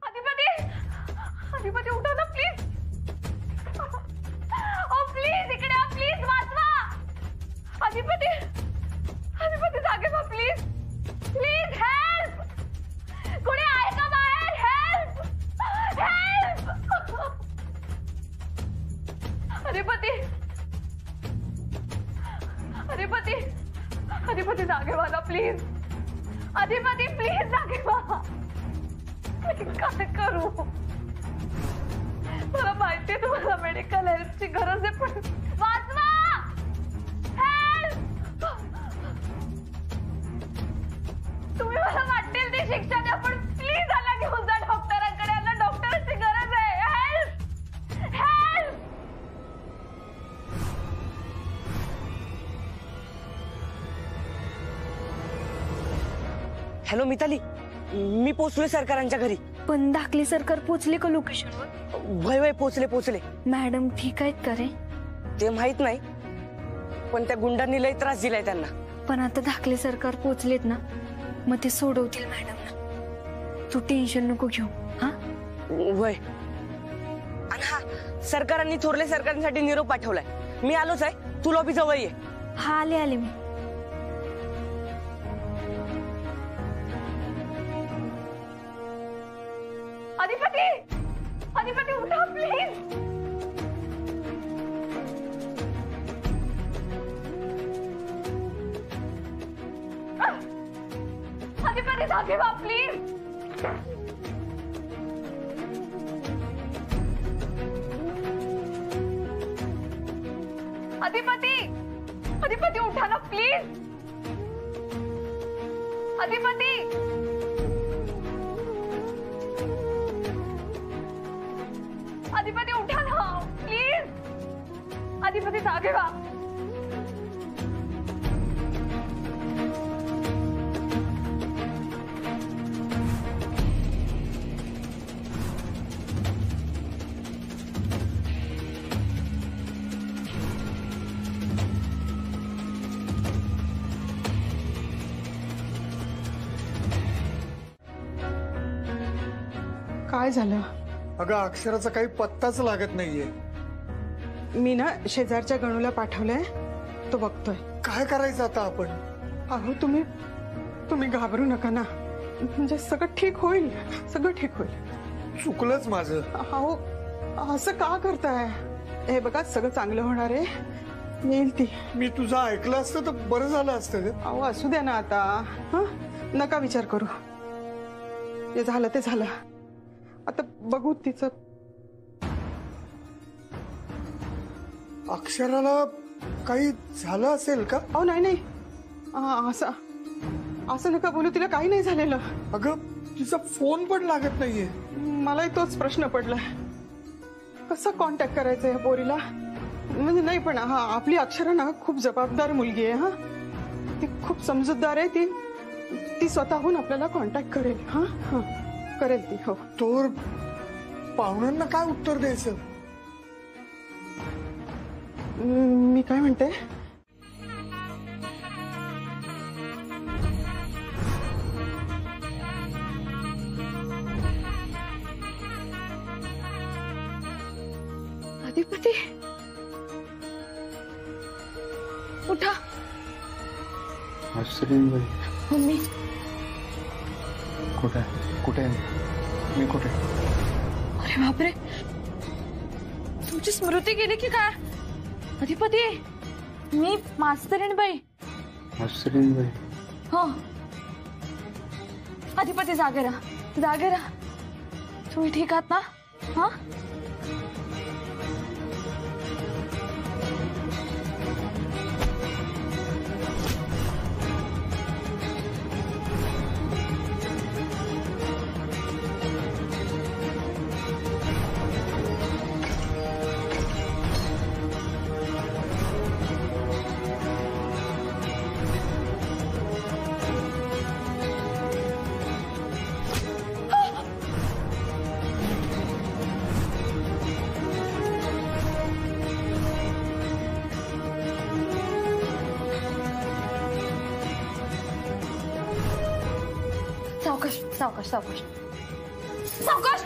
C: अधिपती, अधिपती उठा ना प्लीज. प्लीज इकडे प्लीज वाचवा. अधिपती, अधिपती जागे व्हा प्लीज. Please help. कोणी आहे का बाहेर? Help, help. अधिपती, अधिपती, अधिपती जागे व्हा ना प्लीज. अधिपती प्लीज जागे व्हा. काय करू? मला माहितीये तुम्हाला मेडिकल हेल्पची गरज आहे, पण वाचवा. हेल्प. तुम्ही मला वाटेल ती शिक्षा द्या, पण प्लीज याला घेऊन जा डॉक्टरांकडे. याला डॉक्टरांची गरज आहे. Help, help.
T: हॅलो मिताली, मी पोचलोय सरकारांच्या घरी.
J: पण दाखले सरकार पोचले का लोकेशनवर?
T: वय वय पोचले.
J: मॅडम ठीक आहेत का रे?
T: ते माहित नाही, पण त्या गुंडांनी लय त्रास दिलाय त्यांना.
J: पण आता दाखले सरकार पोचलेत ना, मग ते सोडवतील मॅडमना. तू टेन्शन नको घेऊ. हा
T: वय. आणि हा, सरकारांनी थोरले सरकारांसाठी निरोप पाठवलाय. मी आलोच आहे, तू लॉबी जवळ ये.
J: हा आले मी.
C: अधिपती, अधिपती उठा प्लीज. अधिपती जागे व्हा प्लीज. अधिपती, अधिपती उठा ना प्लीज. अधिपती, अधिपती उठा ना प्लीज. अधिपती जागे व्हा.
G: काय झालं?
L: अगं अक्षराचा काही पत्ताच लागत नाहीये.
G: मी ना शेजारच्या गणूला पाठवलंय, तो बघतोय.
L: काय करायचं आता आपण?
G: अहो तुम्ही घाबरू नका ना, म्हणजे सगळं ठीक होईल. सगळं ठीक होईल.
L: चुकलंच माझं.
G: अहो असं का करताय? हे बघा सगळं चांगलं होणार आहे, येईल ती.
L: मी तुझं ऐकलं असतं तर बरं झालं असतं.
G: अहो असू द्या ना आता. हा नका विचार करू, जे झालं ते झालं. आता बघू तिचं.
L: अक्षराला काही झालं असेल का?
G: अहो नाही नाही, असं असं नका बोलू. तिला काही नाही झालेलं.
L: अगं तिचा फोन पण लागत नाहीये.
G: मलाही तोच प्रश्न पडलाय, कसा कॉन्टॅक्ट करायचा या पोरीला. म्हणजे नाही पण हा आपली अक्षरा ना खूप जबाबदार मुलगी आहे. हा ती खूप समजूतदार आहे. ती स्वतःहून आपल्याला कॉन्टॅक्ट करेल. हा हा करेल ती. हो.
L: तोर पाहुण्यांना काय उत्तर द्यायचं?
G: मी काय म्हणते, अधिपती उठा. मम्मी
B: कुठे कुठे मी कुठे?
C: अरे बापरे, तुमची स्मृती गेली की काय? अधिपती मी मास्तरीणबाई.
B: मास्तरीणबाई?
C: हो. अधिपती जागे राहा, जागे राहा. तुम्ही ठीक आहात ना? हा सावकाश सावकाश सावकाश सावकाश.